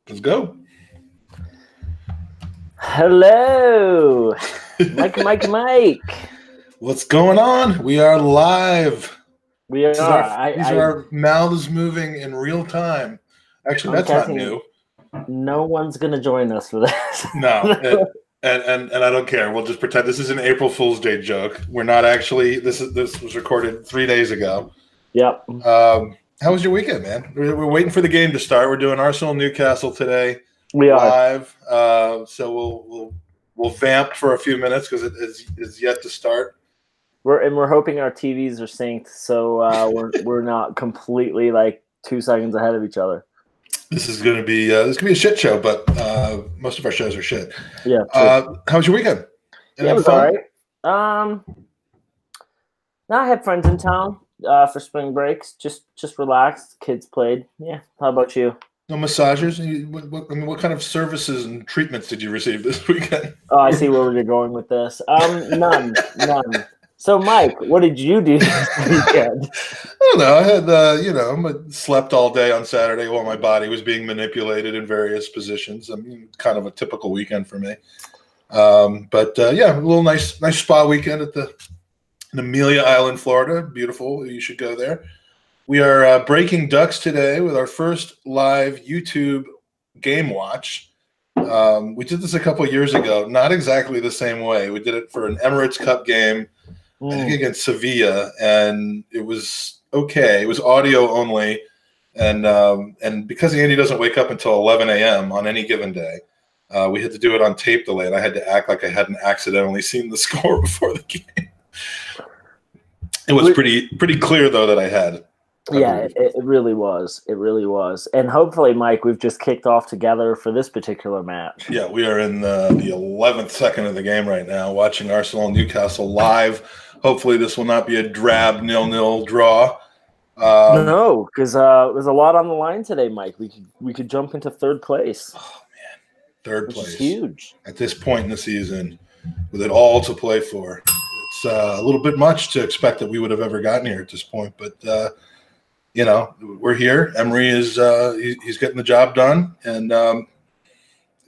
Let's go. Hello, Mike. What's going on? We are live. We are. These are our mouths moving in real time. Actually, that's not new. No one's going to join us for this. No, and I don't care. We'll just pretend this is an April Fool's Day joke. We're not actually. This was recorded 3 days ago. Yep. How was your weekend, man? We're waiting for the game to start. We're doing Arsenal Newcastle today. We are live. So we'll vamp for a few minutes because it is yet to start. We're hoping our TVs are synced, so we're not completely like 2 seconds ahead of each other. This is gonna be a shit show, but most of our shows are shit. Yeah. How was your weekend? Yeah, it was all right. Now I had friends in town for spring breaks. Just relaxed. Kids played. Yeah. How about you? No massages? What kind of services and treatments did you receive this weekend? Oh, I see where you're going with this. None. So, Mike, what did you do this weekend? I don't know. I had, I slept all day on Saturday while my body was being manipulated in various positions. I mean, kind of a typical weekend for me. But a little nice spa weekend in Amelia Island, Florida. Beautiful. You should go there. We are breaking ducks today with our first live YouTube game watch. We did this a couple of years ago, not exactly the same way. We did it for an Emirates Cup game, I think against Sevilla, and it was okay. It was audio only, and because Andy doesn't wake up until 11 a.m. on any given day, we had to do it on tape delay, and I had to act like I hadn't accidentally seen the score before the game. It was pretty clear, though, that I had. Yeah, it really was. It really was. And hopefully, Mike, we've just kicked off together for this particular match. Yeah, we are in the 11th second of the game right now, watching Arsenal and Newcastle live. Hopefully, this will not be a drab 0-0 draw. No, because there's a lot on the line today, Mike. We could jump into third place. Oh, man. Third place. Is huge. At this point in the season, with it all to play for. It's a little bit much to expect that we would have ever gotten here at this point, but we're here. Emery is he's getting the job done, and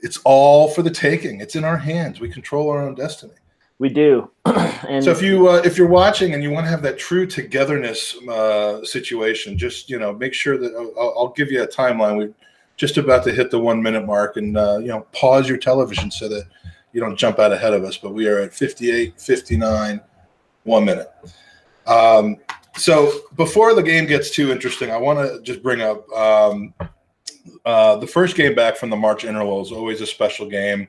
it's all for the taking. It's in our hands. We control our own destiny. We do. And so if you're watching and you want to have that true togetherness situation, just make sure that I'll give you a timeline. We're just about to hit the 1 minute mark, and pause your television so that you don't jump out ahead of us. But we are at 58:59, 1 minute. So before the game gets too interesting, I want to just bring up the first game back from the March interval is always a special game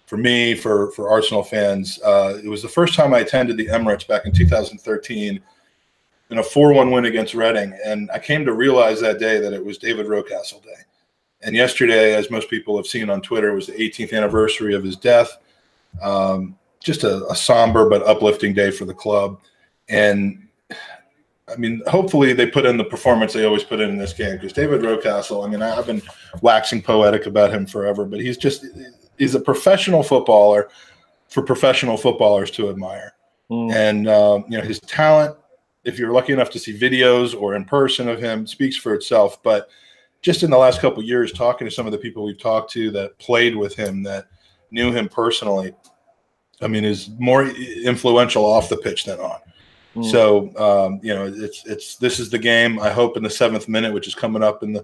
for me, for Arsenal fans. It was the first time I attended the Emirates back in 2013 in a 4-1 win against Reading, and I came to realize that day that it was David Rocastle Day. And yesterday, as most people have seen on Twitter, was the 18th anniversary of his death. Just a somber but uplifting day for the club. And I mean, hopefully they put in the performance they always put in this game, because David Rocastle, I mean, I've been waxing poetic about him forever, but he's a professional footballer for professional footballers to admire. And, his talent, if you're lucky enough to see videos or in person of him, speaks for itself. But just in the last couple of years, talking to some of the people we've talked to that played with him, that knew him personally, I mean, is more influential off the pitch than on. So, this is the game. I hope in the 7th minute, which is coming up in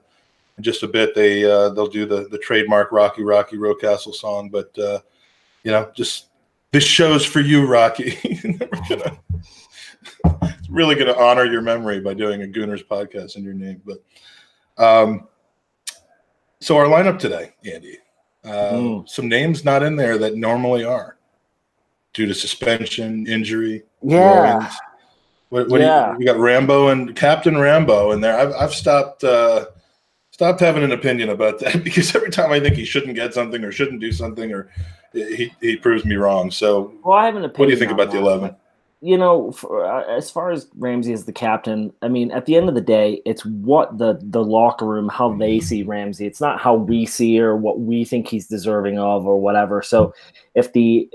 just a bit, they'll do the trademark Rocky Rocastle song. But, just this show's for you, Rocky. It's really going to honor your memory by doing a Gooners podcast in your name. But so our lineup today, Andy, some names not in there that normally are due to suspension, injury. Yeah. Warrings. What do you, we got Rambo and Captain Rambo in there. I've stopped having an opinion about that, because every time I think he shouldn't get something or shouldn't do something, or he proves me wrong. So, I have an opinion. What do you think about the 11? As far as Ramsey as the captain, I mean, at the end of the day, it's what the locker room, how they see Ramsey. It's not how we see or what we think he's deserving of or whatever. So if the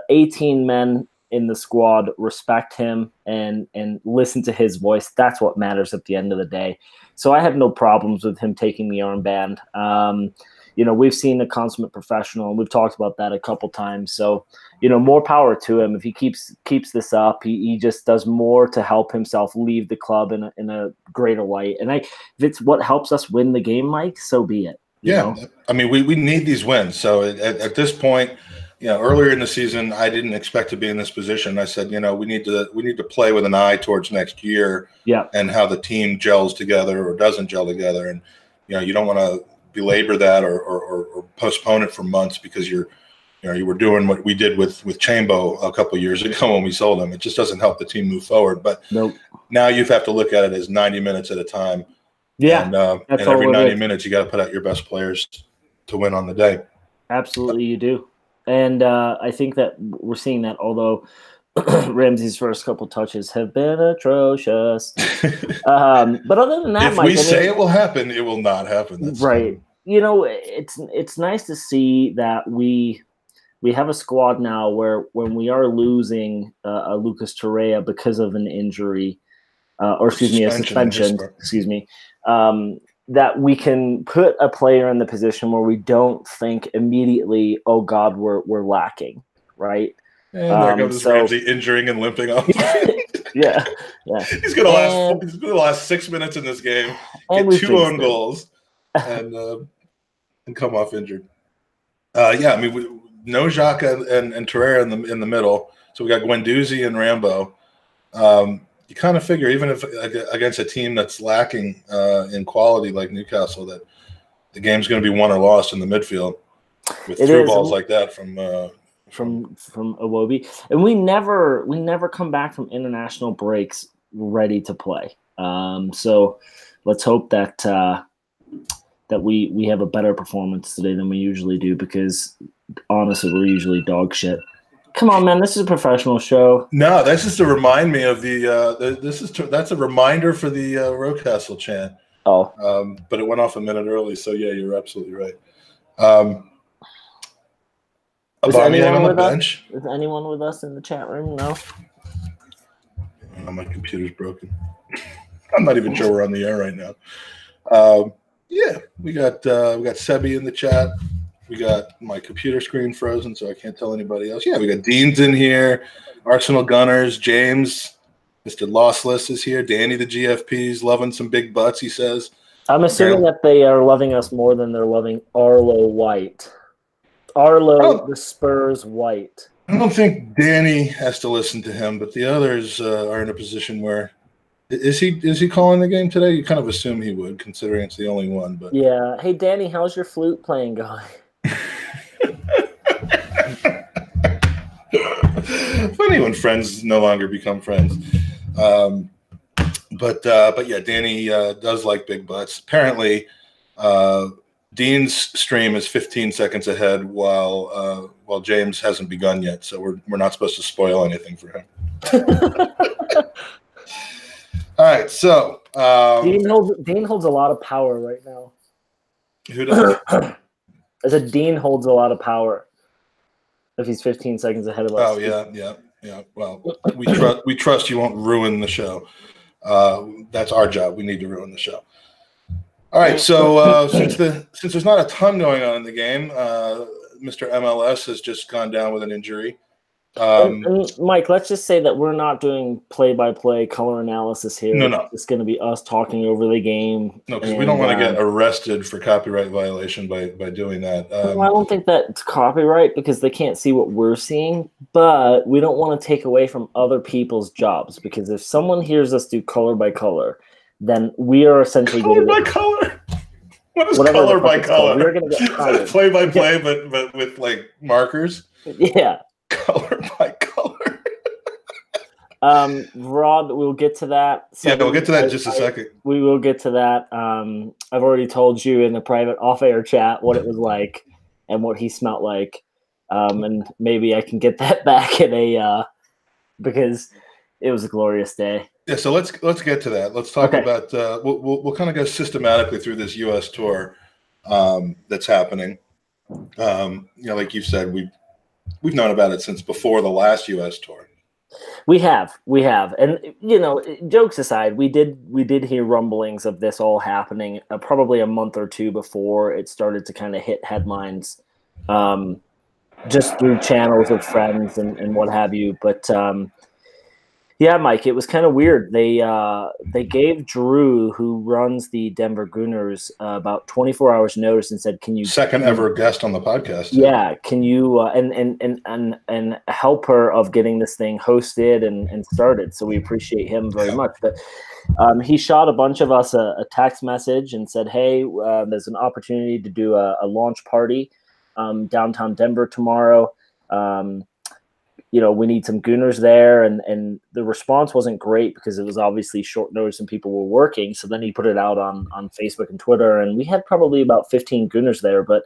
18 men in the squad respect him and listen to his voice, that's what matters at the end of the day. So I have no problems with him taking the armband. we've seen a consummate professional, and we've talked about that a couple times. So, more power to him. If he keeps this up, he just does more to help himself leave the club in a greater light. And if it's what helps us win the game, Mike, so be it. Yeah. I mean, we need these wins. So at this point, earlier in the season, I didn't expect to be in this position. I said, we need to play with an eye towards next year, and how the team gels together or doesn't gel together. And, you don't want to belabor that or postpone it for months because you were doing what we did with Chambo a couple of years ago when we sold him. It just doesn't help the team move forward. But now you have to look at it as 90 minutes at a time. Yeah. And every 90 minutes, you got to put out your best players to win on the day. Absolutely, you do. And I think that we're seeing that, although Ramsey's first couple touches have been atrocious. But other than that, if Mike, we say it will happen, it will not happen. That's right. It's nice to see that we have a squad now where when we are losing Lucas Torreira because of an injury, a suspension, that we can put a player in the position where we don't think immediately, oh God, we're lacking, right? And there goes Ramsey injuring and limping off. yeah. He's gonna last 6 minutes in this game, get 2 own goals, and come off injured. I mean, no Xhaka and Torreira in the middle, so we got Guendouzi and Rambo. You kind of figure, even if against a team that's lacking in quality like Newcastle, that the game's going to be won or lost in the midfield with through balls like that from Iwobi. And we never come back from international breaks ready to play. So let's hope that we have a better performance today than we usually do, because honestly, we're usually dog shit. Come on, man! This is a professional show. No, that's just to remind me of that's a reminder for the Newcastle chant. Oh, but it went off a minute early, so yeah, you're absolutely right. Is anyone on the bench? Is anyone with us in the chat room? No. My computer's broken. I'm not even sure we're on the air right now. Yeah, we got Sebi in the chat. We got my computer screen frozen, so I can't tell anybody else. Yeah, we got Dean's in here, Arsenal Gunners, James, Mr. Lossless is here, Danny the GFP's loving some big butts, he says. I'm assuming that they are loving us more than they're loving Arlo White. The Spurs White. I don't think Danny has to listen to him, but the others are in a position where is he calling the game today? You kind of assume he would, considering it's the only one. But yeah. Hey, Danny, how's your flute playing going? Funny when friends no longer become friends. But yeah, Danny does like big butts. Apparently, Dean's stream is 15 seconds ahead, while James hasn't begun yet. So we're not supposed to spoil anything for him. All right, so Dean holds a lot of power right now. Who does? I said Dean holds a lot of power if he's 15 seconds ahead of us. Oh yeah. Well, we trust you won't ruin the show. That's our job. We need to ruin the show. All right. So since there's not a ton going on in the game, Mr. MLS has just gone down with an injury. And Mike, let's just say that we're not doing play-by-play color analysis here. No. It's going to be us talking over the game. No, because we don't want to get arrested for copyright violation by doing that. Well, I don't think that's copyright because they can't see what we're seeing, but we don't want to take away from other people's jobs, because if someone hears us do color by color, then we are essentially color by color. What is color by color? We're going to get play by play, but with like markers. Yeah. Color by color. Rob, we'll get to that. Yeah, we'll get to that in just a second. We will get to that. I've already told you in the private off-air chat what it was like and what he smelled like. And maybe I can get that back in because it was a glorious day. Yeah, so let's get to that. Let's talk about we'll kind of go systematically through this U.S. tour that's happening. Like you said, we've known about it since before the last U.S. tour. We have, and jokes aside, we did hear rumblings of this all happening probably a month or two before it started to kind of hit headlines, just through channels of friends and what have you. But yeah, Mike, it was kind of weird. They gave Drew, who runs the Denver Gooners, about 24 hours notice and said, "Can you second ever guest on the podcast? Yeah, can you and help her of getting this thing hosted and started?" So we appreciate him very much. But he shot a bunch of us a text message and said, "Hey, there's an opportunity to do a launch party downtown Denver tomorrow. We need some Gooners there." And the response wasn't great because it was obviously short notice and people were working. So then he put it out on Facebook and Twitter, and we had probably about 15 Gooners there. But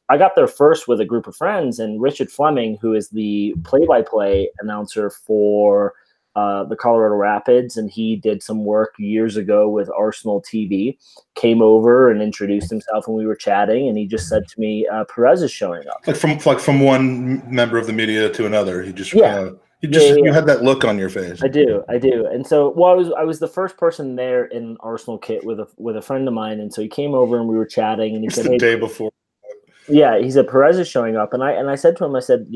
I got there first with a group of friends, and Richard Fleming, who is the play-by-play announcer for the Colorado Rapids, and he did some work years ago with Arsenal TV, came over and introduced himself, and we were chatting, and he just said to me, "Perez is showing up." Like from one member of the media to another, he just you had that look on your face. I do, and so I was the first person there in Arsenal kit with a friend of mine, and so he came over and we were chatting, and he said, the day before. Yeah, he said Perez is showing up, and I said to him, I said,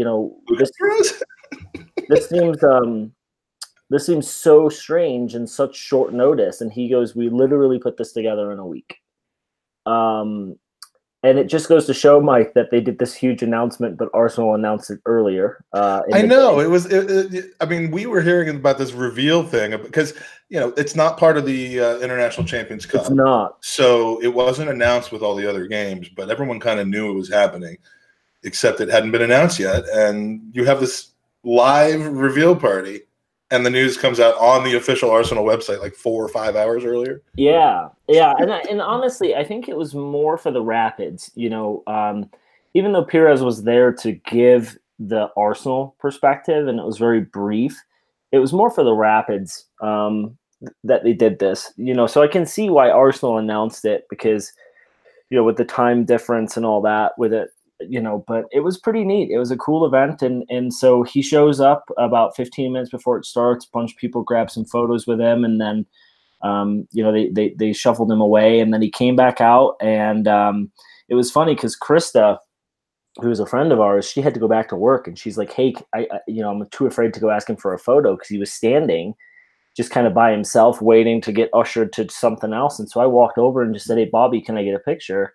this seems so strange and such short notice. And he goes, "We literally put this together in a week." And it just goes to show, Mike, that they did this huge announcement, but Arsenal announced it earlier. I know I mean, we were hearing about this reveal thing because it's not part of the International Champions Cup. It's not. So it wasn't announced with all the other games, but everyone kind of knew it was happening, except it hadn't been announced yet. And you have this live reveal party, and the news comes out on the official Arsenal website like 4 or 5 hours earlier. Yeah, and honestly, I think it was more for the Rapids. Even though Perez was there to give the Arsenal perspective, and it was very brief, it was more for the Rapids that they did this. So I can see why Arsenal announced it because, with the time difference and all that with it. But it was pretty neat. It was a cool event. And so he shows up about 15 minutes before it starts. A bunch of people grab some photos with him. And then, they shuffled him away. And then he came back out. And it was funny because Krista, who was a friend of ours, she had to go back to work. And she's like, "Hey, I'm too afraid to go ask him for a photo," because he was standing just kind of by himself waiting to get ushered to something else. And so I walked over and just said, "Hey, Bobby, can I get a picture?"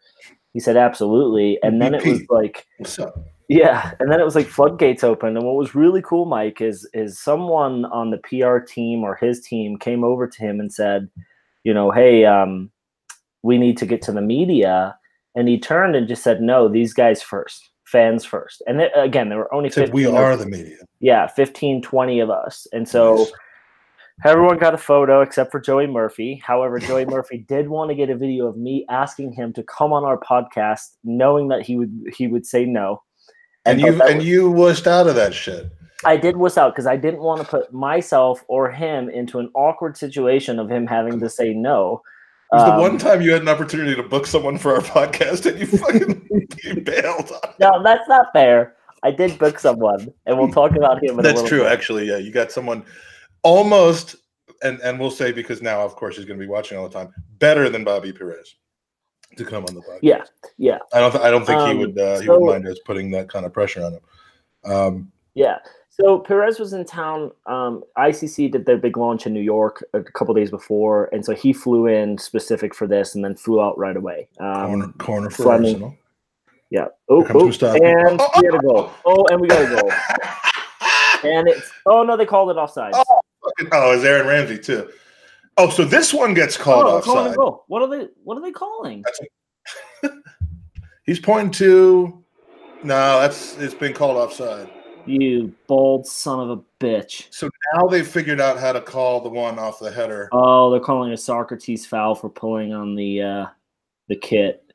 He said, "Absolutely." And then it was like, "What's up?" Yeah. And then it was like floodgates opened. And what was really cool, Mike, is someone on the PR team or his team came over to him and said, "Hey, we need to get to the media." And he turned and just said, "No, these guys first, fans first." And again, there were only 15. We are the media. Yeah, 15, 20 of us. And so nice. Everyone got a photo except for Joey Murphy. However, Joey Murphy did want to get a video of me asking him to come on our podcast, knowing that he would say no. And you wussed out of that shit. I did wuss out because I didn't want to put myself or him into an awkward situation of him having to say no. It was the one time you had an opportunity to book someone for our podcast and you fucking you bailed on it. No, that's not fair. I did book someone, and we'll talk about him in a little That's true, bit. actually. Yeah, you got someone almost, and we'll say, because now, of course, he's going to be watching all the time, better than Bobby Perez to come on the podcast. Yeah. I don't think he would mind us putting that kind of pressure on him. Yeah. So Perez was in town. ICC did their big launch in New York a couple days before, and so he flew in specific for this, and then flew out right away. Corner for Arsenal. Yeah. And we got a goal. And we got a goal. And it's no, they called it offside. It's Aaron Ramsey too. Oh, so this one gets called offside. Goal. What are they calling? He's pointing to. No, it's been called offside. You bold son of a bitch. So now they've figured out how to call the one off the header. Oh, they're calling a Socrates foul for pulling on the kit.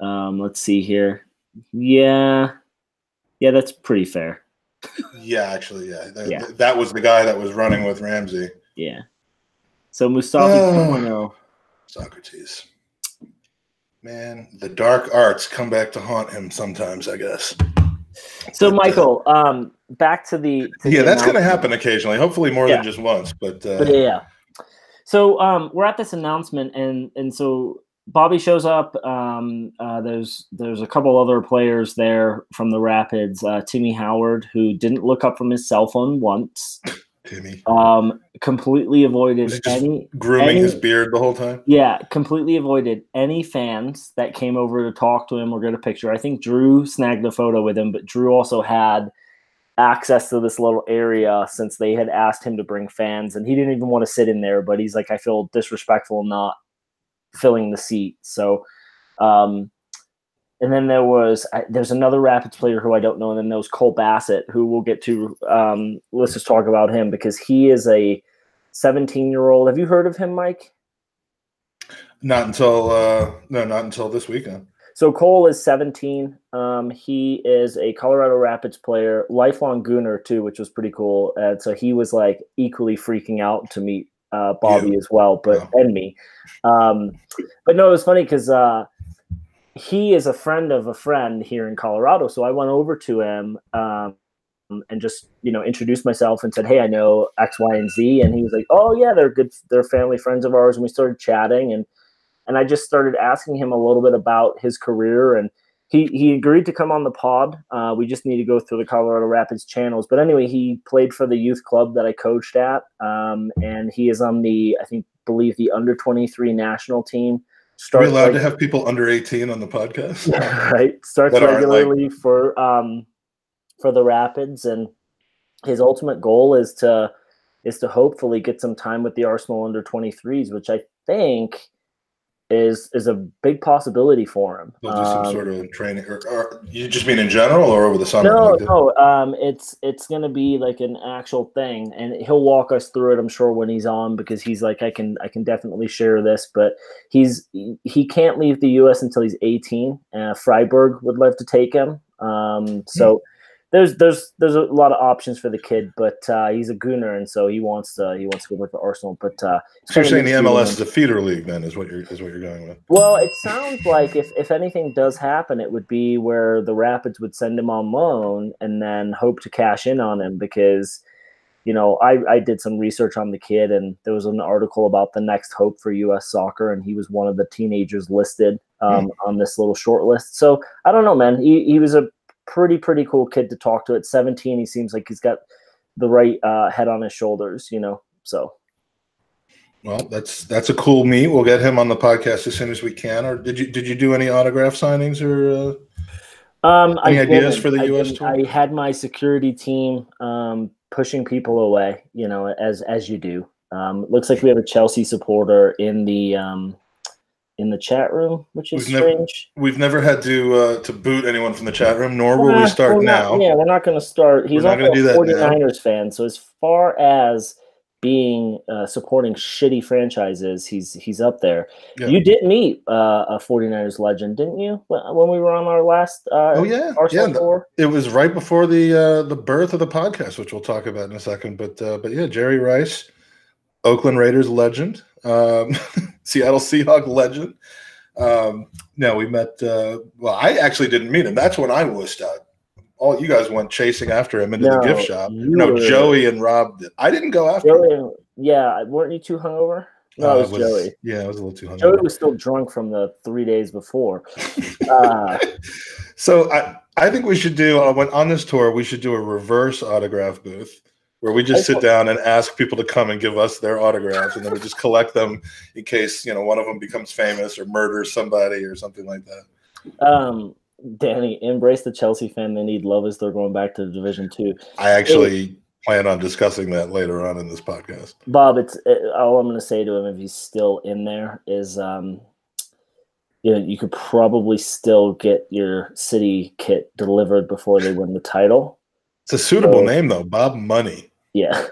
Let's see here. Yeah, that's pretty fair. Yeah, actually, yeah. That was the guy that was running with Ramsey. Yeah. So Mustafi Socrates. Man, the dark arts come back to haunt him sometimes, I guess. So, Michael, back to the that's going to happen occasionally. Hopefully more than just once. But yeah. So we're at this announcement, and so Bobby shows up. There's a couple other players there from the Rapids. Timmy Howard, who didn't look up from his cell phone once. Timmy. Completely avoided Was he just grooming his beard the whole time? Yeah, completely avoided any fans that came over to talk to him or get a picture. I think Drew snagged a photo with him, but Drew also had access to this little area since they had asked him to bring fans, and he didn't even want to sit in there, but he's like, I feel disrespectful not filling the seat. So and then there's another Rapids player who I don't know, and then there was Cole Bassett, who we'll get to. Let's just talk about him because he is a 17-year-old. Have you heard of him, Mike? Not until this weekend. So Cole is 17. He is a Colorado Rapids player, lifelong Gooner too, which was pretty cool. And so he was like equally freaking out to meet Bobby as well, and me. But no, it was funny because he is a friend of a friend here in Colorado. So I went over to him and just, introduced myself and said, hey, I know X, Y, and Z. And he was like, oh yeah, they're family friends of ours. And we started chatting, and I just started asking him a little bit about his career, and he agreed to come on the pod. We just need to go through the Colorado Rapids channels. But anyway, he played for the youth club that I coached at, and he is on the, believe the under-23 national team. Are we allowed to have people under 18 on the podcast? Yeah, right. Starts regularly for the Rapids, and his ultimate goal is to hopefully get some time with the Arsenal under-23s, which I think is a big possibility for him. They'll do some sort of training, or you just mean in general, or over the summer? No. It's going to be like an actual thing, and he'll walk us through it, I'm sure, when he's on, because he's like, I can definitely share this, but he can't leave the U.S. until he's 18. Freiburg would love to take him. So there's a lot of options for the kid, but he's a Gooner, and so he wants to go with the Arsenal. But so you're saying the MLS is a feeder league, then, is what you're going with? Well, it sounds like if anything does happen, it would be where the Rapids would send him on loan and then hope to cash in on him, because I did some research on the kid, and there was an article about the next hope for U.S. soccer, and he was one of the teenagers listed on this little short list. So I don't know, man. He was a pretty cool kid to talk to. At 17, he seems like he's got the right head on his shoulders, so. Well, that's a cool meet. We'll get him on the podcast as soon as we can. Or did you do any autograph signings or any ideas for the U.S. tour? I had my security team pushing people away, as you do. Looks like we have a Chelsea supporter in the chat room, which is strange. We've never had to boot anyone from the chat room, nor will we start now. Yeah, we're not going to start. He's also a 49ers fan, so as far as being supporting shitty franchises, he's up there. Yeah. You did meet a 49ers legend, didn't you, when we were on our last Arsenal tour? It was right before the birth of the podcast, which we'll talk about in a second. But yeah, Jerry Rice, Oakland Raiders legend, Seattle Seahawks legend. No, we met. Well, I actually didn't meet him. That's when I wussed out. All you guys went chasing after him into the gift shop. Joey and Rob did. I didn't go after him. Yeah, weren't you too hungover? No, it was Joey. Yeah, I was a little too hungover. Joey was still drunk from the 3 days before. So I think we should do on this tour. We should do a reverse autograph booth where we just sit down and ask people to come and give us their autographs, and then we just collect them in case one of them becomes famous or murders somebody or something like that. Danny, embrace the Chelsea fan. They need love as they're going back to Division 2. I actually plan on discussing that later on in this podcast. Bob, all I'm going to say to him, if he's still in there, is you could probably still get your city kit delivered before they win the title. It's a suitable name, though, Bob Money. Yeah,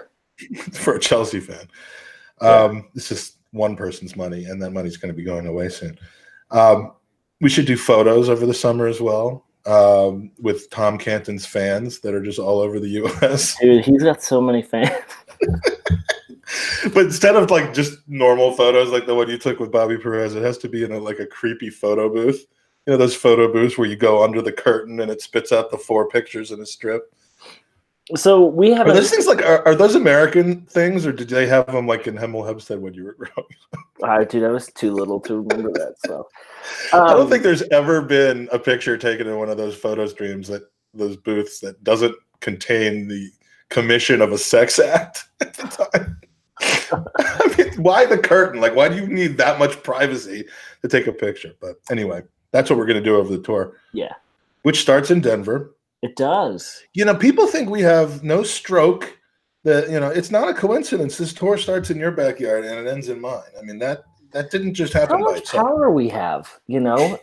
for a Chelsea fan. It's just one person's money, and that money's going to be going away soon. We should do photos over the summer as well with Tom Canton's fans that are just all over the U.S. Dude, he's got so many fans. But instead of like just normal photos like the one you took with Bobby Perez, it has to be in a creepy photo booth. Those photo booths where you go under the curtain and it spits out the 4 pictures in a strip. So we have. Are those things like are those American things, or did they have them like in Hemel Hempstead when you were growing up? Dude, I was too little to remember that stuff. I don't think there's ever been a picture taken in one of those photo streams those booths that doesn't contain the commission of a sex act at the time. I mean, why the curtain? Like, why do you need that much privacy to take a picture? But anyway, that's what we're going to do over the tour. Yeah. Which starts in Denver. It does. People think we have no stroke. That it's not a coincidence. This tour starts in your backyard and it ends in mine. I mean, that didn't just happen by itself. How much power we have,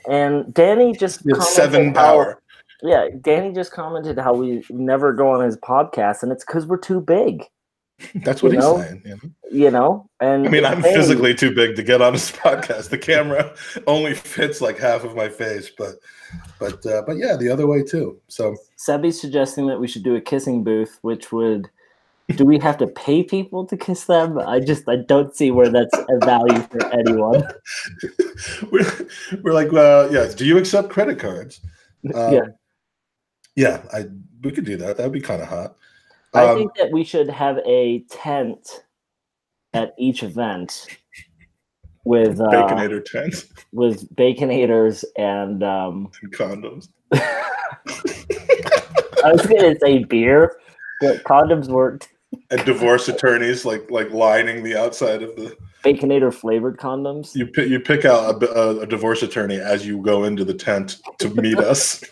And Danny just 7 power. Yeah, Danny just commented how we never go on his podcast, and it's because we're too big. That's what he's saying. And I mean, I'm physically too big to get on his podcast. The camera only fits like half of my face, but yeah, the other way too. So Sebby's suggesting that we should do a kissing booth, which would. Do we have to pay people to kiss them? I don't see where that's a value for anyone. We're like, well, yeah. Do you accept credit cards? Yeah. We could do that. That'd be kind of hot. I think that we should have a tent at each event with Baconator tents, with Baconators and condoms. I was gonna say beer, but condoms worked. And divorce attorneys like lining the outside of the Baconator flavored condoms. You pick out a divorce attorney as you go into the tent to meet us.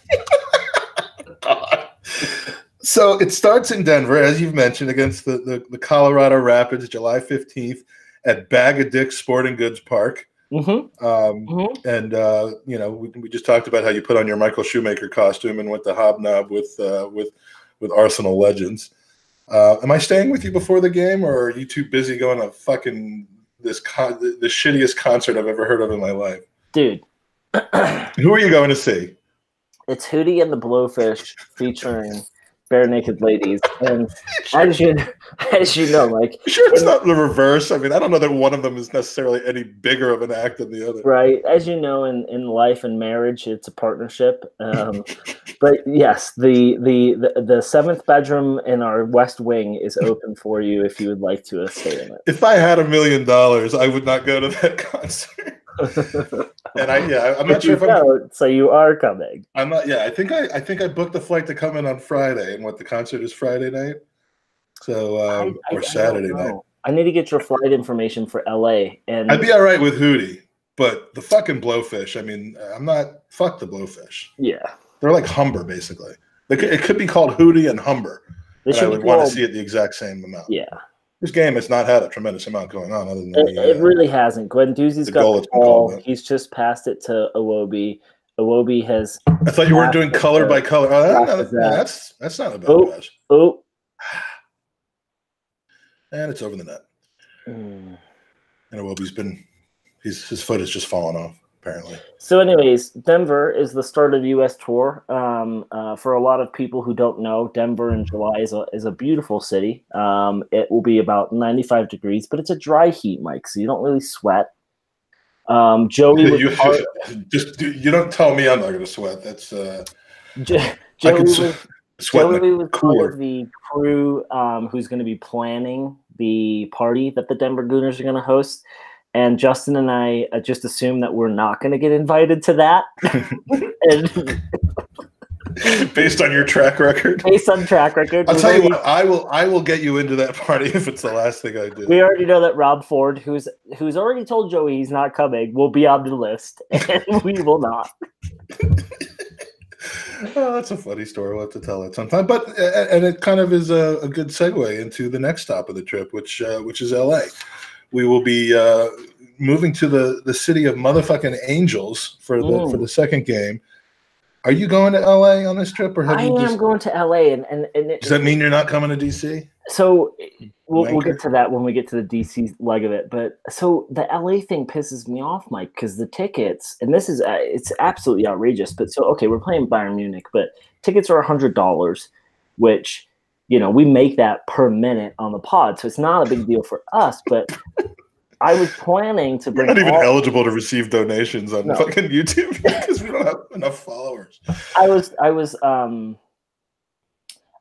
So it starts in Denver, as you've mentioned, against the Colorado Rapids, July 15th at Bag of Dicks Sporting Goods Park. Mm-hmm. And we just talked about how you put on your Michael Shoemaker costume and went to hobnob with Arsenal legends. Am I staying with you before the game, or are you too busy going to fucking the shittiest concert I've ever heard of in my life? Dude. Who are you going to see? It's Hootie and the Blowfish featuring Bare Naked Ladies. And as you know, Mike. Sure it's not the reverse. I mean, I don't know that one of them is necessarily any bigger of an act than the other. Right. As you know, in life and marriage, it's a partnership. But yes, the seventh bedroom in our West Wing is open for you if you would like to stay in it. If I had $1 million, I would not go to that concert. And I'm not sure if I'm. So you are coming. I'm not. Yeah, I think I booked the flight to come in on Friday, and the concert is Friday night, so or Saturday night. I need to get your flight information for LA, and I'd be all right with Hootie, but the fucking Blowfish. I mean, I'm not. Fuck the Blowfish. Yeah, they're like Humber, basically. It could be called Hootie and Humber, and I would want to see it the exact same amount. Yeah. This game has not had a tremendous amount going on, other than it really hasn't. Guendouzi's got the ball. He's just passed it to Iwobi. Iwobi has. I thought you weren't doing color by color. That's not a bad pass. Oh, and it's over the net. And Iwobi's his foot has just fallen off, apparently. So, anyways, Denver is the start of the U.S. tour. For a lot of people who don't know, Denver in July is a beautiful city. It will be about 95 degrees, but it's a dry heat, Mike, so you don't really sweat. Joey was you don't tell me I'm not going to sweat. That's Joey was part of the crew who's going to be planning the party that the Denver Gooners are going to host. And Justin and I just assume that we're not going to get invited to that. Based on your track record? Based on track record. I'll tell you what, I will get you into that party if it's the last thing I do. We already know that Rob Ford, who's already told Joey he's not coming, will be on the list, and we will not. Oh, that's a funny story. We'll have to tell it sometime. But and it kind of is a good segue into the next stop of the trip, which is LA. We will be moving to the city of motherfucking Angels for the second game. Are you going to LA on this trip, or have you? I am going to LA, and does that mean you're not coming to DC? So we'll get to that when we get to the DC leg of it. But so the LA thing pisses me off, Mike, because the tickets, and this is it's absolutely outrageous. But so okay, we're playing Bayern Munich, but tickets are $100, which we make that per minute on the pod, so it's not a big deal for us. But I was planning to bring. We're not even eligible to receive donations on fucking YouTube because we don't have enough followers. I was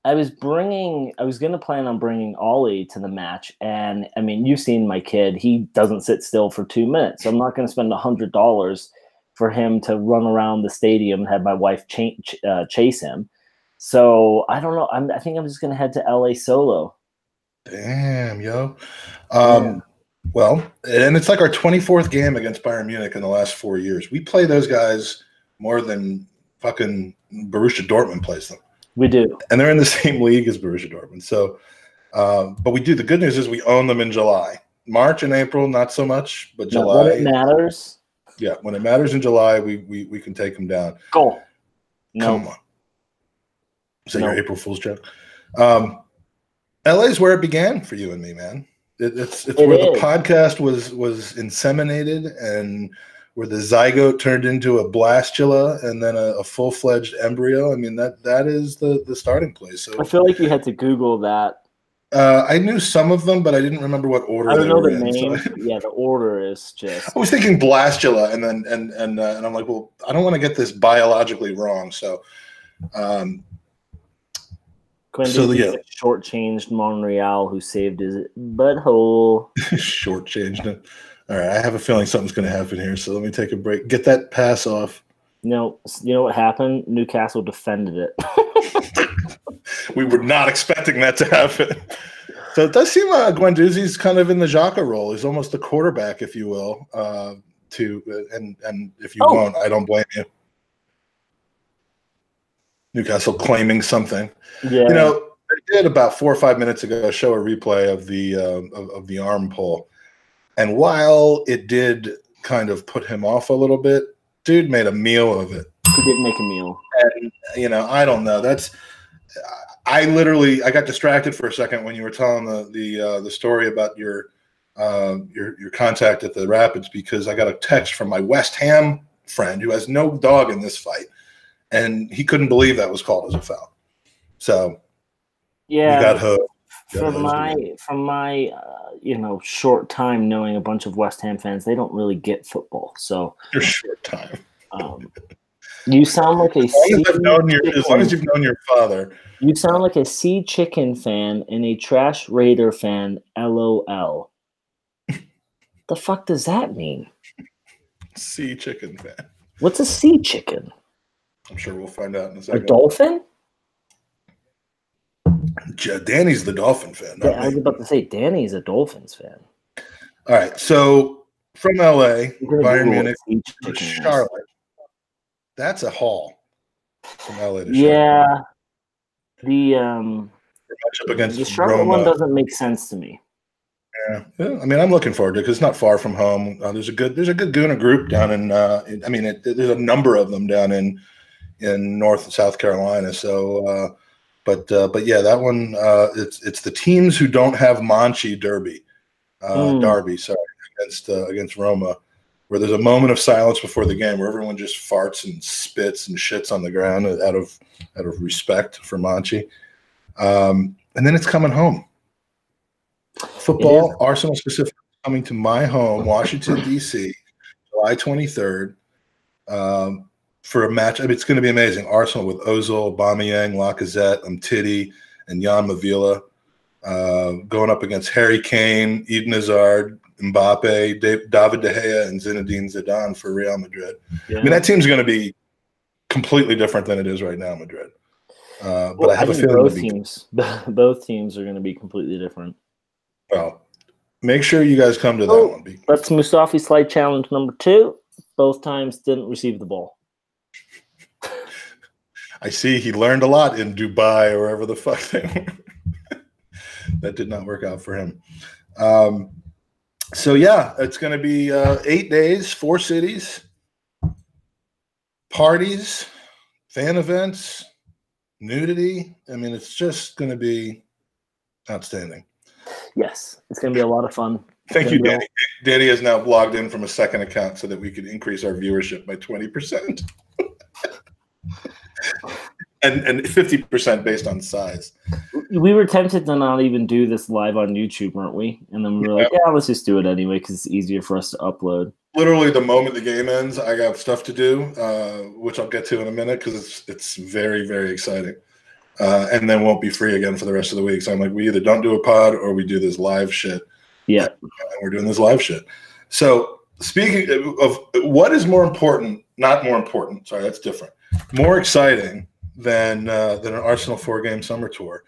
I was going to plan on bringing Ollie to the match. And I mean, you've seen my kid. He doesn't sit still for 2 minutes. So I'm not going to spend $100 for him to run around the stadium and have my wife chase him. So I don't know. I think I'm just going to head to LA solo. Damn, yo. Yeah. Well, and it's like our 24th game against Bayern Munich in the last 4 years. We play those guys more than fucking Borussia Dortmund plays them. We do. And they're in the same league as Borussia Dortmund. So, but we do. The good news is we own them in July. March and April, not so much, but July. When it matters. Yeah, when it matters in July, we can take them down. Go. No. Come on. Is that your April Fool's joke? LA is where it began for you and me, man. It's where the podcast was inseminated and where the zygote turned into a blastula and then a full-fledged embryo. I mean, that is the starting place. So I feel like you had to Google that. I knew some of them, but I didn't remember what order. I don't know the name. So yeah, the order is just. I was thinking blastula, and then and I'm like, well, I don't want to get this biologically wrong, so. Shortchanged Monreal, who saved his butthole. Shortchanged him. All right, I have a feeling something's going to happen here, so let me take a break. Get that pass off. No, you know what happened? Newcastle defended it. We were not expecting that to happen. So it does seem Guendouzi's kind of in the Xhaka role. He's almost the quarterback, if you will. And if you won't, I don't blame you. Newcastle claiming something. Yeah. You know, I did about 4 or 5 minutes ago show a replay of the arm pull. And while it did kind of put him off a little bit, dude made a meal of it. He did make a meal. And, you know, I don't know. I got distracted for a second when you were telling the story about your contact at the Rapids, because I got a text from my West Ham friend who has no dog in this fight, and he couldn't believe that was called as a foul. So yeah, you got hooked. From my short time knowing a bunch of West Ham fans, they don't really get football. So your short time. You sound like as long as you've known your father. You sound like a Sea Chicken fan and a Trash Raider fan. LOL. The fuck does that mean? Sea Chicken fan. What's a sea chicken? I'm sure we'll find out in a second. A dolphin? Danny's the Dolphin fan. Yeah, I was about to say Danny's a Dolphins fan. All right, so from LA, Bayern Munich, Charlotte. That's a haul from LA to Charlotte. Yeah. The Charlotte Roma. one doesn't make sense to me. Yeah. I mean, I'm looking forward to it because it's not far from home. There's a good Gooner group down in. There's a number of them down in North and South Carolina. So, but yeah, that one. It's the teams who don't have Monchi Derby, against Roma, where there's a moment of silence before the game where everyone just farts and spits and shits on the ground out of respect for Monchi, and then it's coming home. Football, Arsenal specifically, coming to my home, Washington, D.C., July 23rd, for a match. I mean, it's going to be amazing. Arsenal with Ozil, Aubameyang, Lacazette, Umtiti, and Jan Mavila, going up against Harry Kane, Eden Hazard, Mbappe, David De Gea, and Zinedine Zidane for Real Madrid. Yeah. I mean, that team's going to be completely different than it is right now, Madrid. But I have a feeling both teams are going to be completely different. Well, make sure you guys come to that one. That's Mustafi slide challenge number 2. Both times didn't receive the ball. I see he learned a lot in Dubai or wherever the fuck they were. That did not work out for him. So, yeah, it's going to be 8 days, 4 cities, parties, fan events, nudity. I mean, it's just going to be outstanding. Yes, it's going to be a lot of fun. Thank you, Danny. Danny has now logged in from a second account so that we can increase our viewership by 20%. and 50% based on size. We were tempted to not even do this live on YouTube, weren't we? And then we were like, yeah, let's just do it anyway because it's easier for us to upload. Literally, the moment the game ends, I got stuff to do, which I'll get to in a minute because it's very, very exciting. and then won't be free again for the rest of the week. So I'm like, we either don't do a pod or we do this live shit. Yeah. And we're doing this live shit. So speaking of what is more important, not more important, sorry, that's different, more exciting than an Arsenal 4-game summer tour,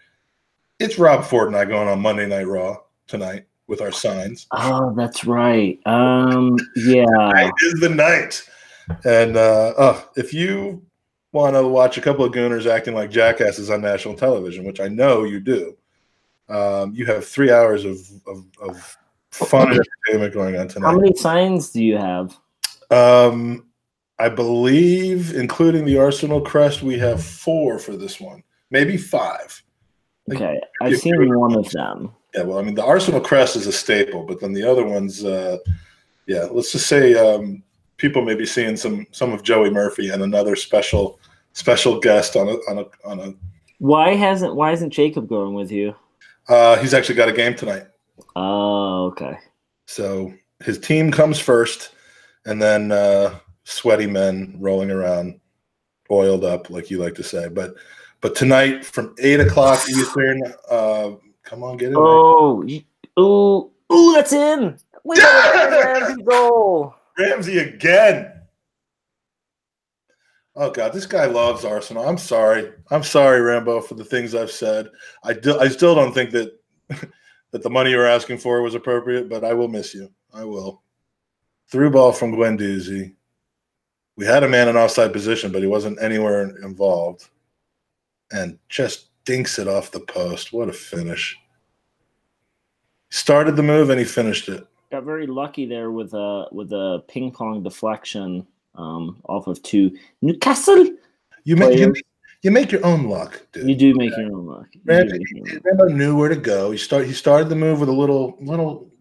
it's Rob Ford and I going on Monday Night Raw tonight with our signs. Oh, that's right. Yeah. Tonight is the night. And if you want to watch a couple of Gooners acting like jackasses on national television, which I know you do, you have 3 hours of fun and entertainment going on tonight. How many signs do you have? I believe, including the Arsenal crest, we have 4 for this one, maybe 5. Okay, I've seen one of them. Yeah, well, I mean, the Arsenal crest is a staple, but then the other ones, let's just say people may be seeing some of Joey Murphy and another special guest on a. Why isn't Jacob going with you? He's actually got a game tonight. Oh, okay. So his team comes first, and then sweaty men rolling around, oiled up, like you like to say. But tonight from 8 o'clock Eastern, come on, get it. Oh, that's in. We got a Ramsey goal. Ramsey again. Oh God, this guy loves Arsenal. I'm sorry, Rambo, for the things I've said. I still don't think that that the money you're asking for was appropriate, but I will miss you. I will. Through ball from Guendouzi. We had a man in offside position, but he wasn't anywhere involved, and just dinks it off the post. What a finish! Started the move and he finished it. Got very lucky there with a ping pong deflection off of 2 Newcastle. You make your own luck, dude. You do make your own luck. Rambo knew where to go. He started the move with a little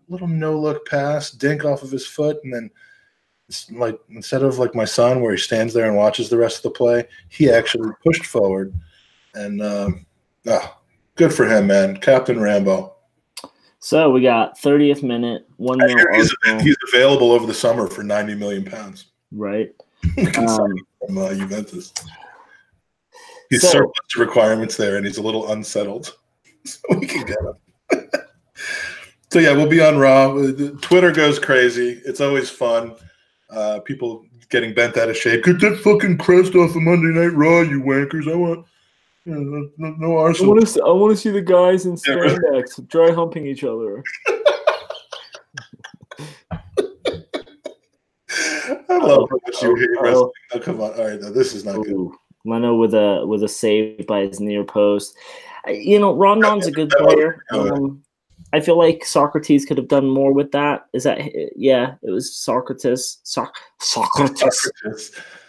no look pass, dink off of his foot, and then like instead of like my son where he stands there and watches the rest of the play, he actually pushed forward, and good for him, man, Captain Rambo. So we got 30th minute, 1-0. He's available over the summer for £90 million. Right. From Juventus. He's surplus to requirements there, and he's a little unsettled. So we can get him. So yeah, we'll be on Raw. Twitter goes crazy. It's always fun. People getting bent out of shape. Get that fucking crest off of Monday Night Raw, you wankers. I want no Arsenal. I want to see the guys in spandex dry humping each other. I love how much you hate wrestling. Oh, come on. All right, now this is not good. Leno with a save by his near post. Rondon's a good player. I feel like Socrates could have done more with that. Is that it was Socrates. Socrates.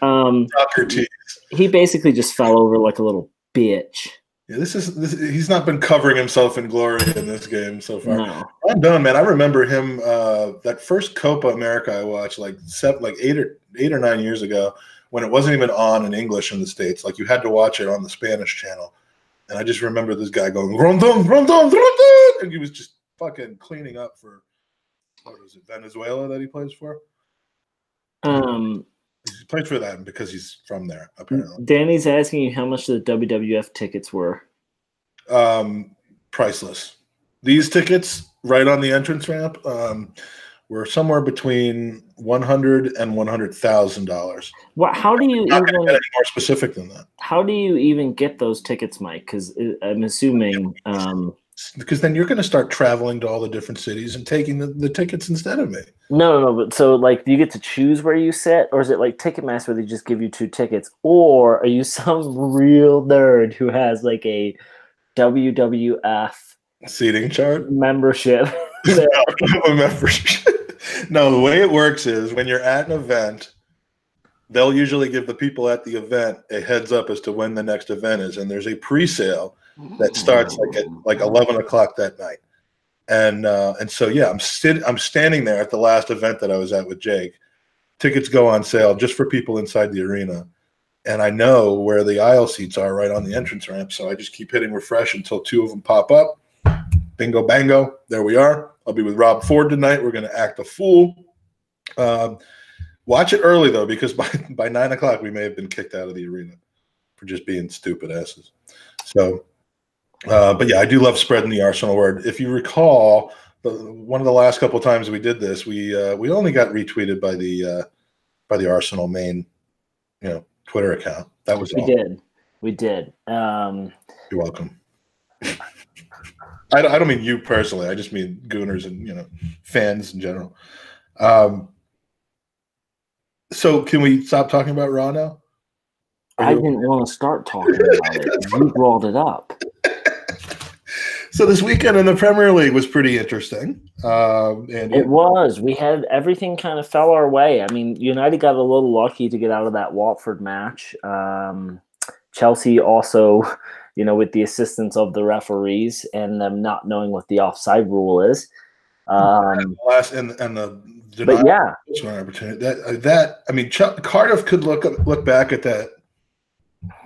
Socrates. He basically just fell over like a little bitch. Yeah, he's not been covering himself in glory in this game so far. No. I'm done, man. I remember him that first Copa America I watched like 8 or 9 years ago when it wasn't even on in English in the States. Like you had to watch it on the Spanish channel. And I just remember this guy going, Rondon, Rondon, Rondon! And he was just fucking cleaning up for, what was it, Venezuela that he plays for? He plays for that because he's from there, apparently. Danny's asking you how much the WWF tickets were. Priceless. These tickets, right on the entrance ramp, were somewhere between $100,000 and $100,000. How do you even get any more specific than that? How do you even get those tickets, Mike? Because I'm assuming because then you're going to start traveling to all the different cities and taking the tickets instead of me. No. But so like, do you get to choose where you sit, or is it like Ticketmaster where they just give you 2 tickets, or are you some real nerd who has like a WWF seating chart membership? No, membership. No, the way it works is when you're at an event, they'll usually give the people at the event a heads up as to when the next event is, and there's a pre-sale that starts like 11 o'clock that night. And so yeah, I'm standing there at the last event that I was at with Jake. Tickets go on sale just for people inside the arena, and I know where the aisle seats are right on the entrance ramp, so I just keep hitting refresh until 2 of them pop up. Bingo bango, there we are. I'll be with Rob Ford tonight. We're going to act a fool. Watch it early, though, because by 9 o'clock we may have been kicked out of the arena for just being stupid asses. So, but yeah, I do love spreading the Arsenal word. If you recall, one of the last couple of times we did this, we only got retweeted by the Arsenal main, Twitter account. That was all. We did. You're welcome. I don't mean you personally. I just mean Gooners and fans in general. So can we stop talking about Raw now? I didn't want to start talking about it. You brought it up. So this weekend in the Premier League was pretty interesting. It was. We had everything kind of fell our way. I mean, United got a little lucky to get out of that Watford match. Chelsea also, with the assistance of the referees and them not knowing what the offside rule is. Cardiff could look back at that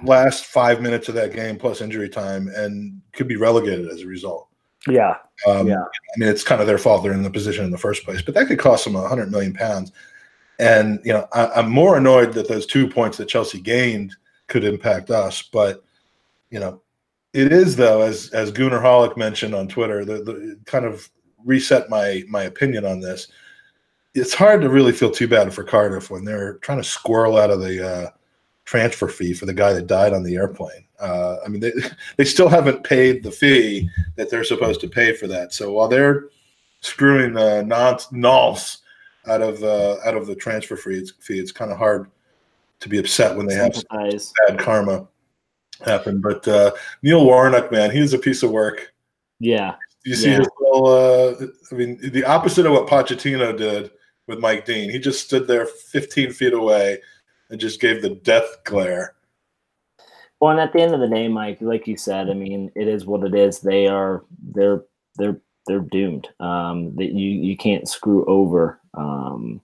last 5 minutes of that game plus injury time and could be relegated as a result. Yeah. I mean, it's kind of their fault they're in the position in the first place, but that could cost them £100 million. And, I'm more annoyed that those 2 points that Chelsea gained could impact us. But, it is, though, as Goonerholic mentioned on Twitter, the kind of reset my opinion on this. It's hard to really feel too bad for Cardiff when they're trying to squirrel out of the transfer fee for the guy that died on the airplane. I mean, they still haven't paid the fee that they're supposed to pay for that. So while they're screwing the nonce out of the transfer fee, it's kind of hard to be upset when they have bad karma happen. But Neil Warnock, man, he's a piece of work. Yeah. You see his little, the opposite of what Pochettino did with Mike Dean. He just stood there 15 feet away and just gave the death glare. Well, and at the end of the day, Mike, like you said, I mean, it is what it is. They're doomed. That you can't screw over a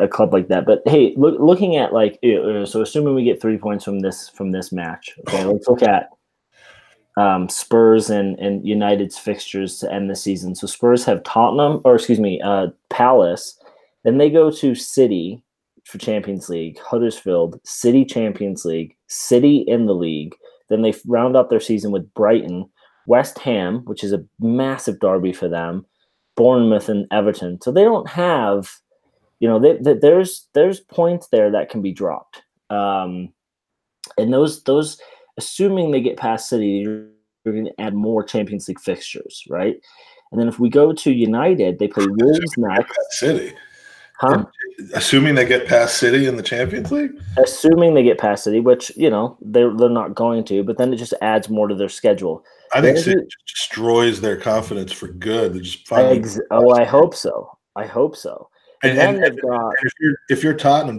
club like that. But hey, looking at so assuming we get 3 points from this match, okay, let's look at Spurs and United's fixtures to end the season. So Spurs have Palace. Then they go to City for Champions League, Huddersfield, City Champions League, City in the league. Then they round out their season with Brighton, West Ham, which is a massive derby for them, Bournemouth and Everton. So they don't have, there's points there that can be dropped. And those, assuming they get past City, you're going to add more Champions League fixtures, right? And then if we go to United, they play Wolves next. City. Huh? Assuming they get past City in the Champions League? Assuming they get past City, which, they're not going to, but then it just adds more to their schedule. I think City destroys their confidence for good. They just I hope so. And then they've got... If you're Tottenham,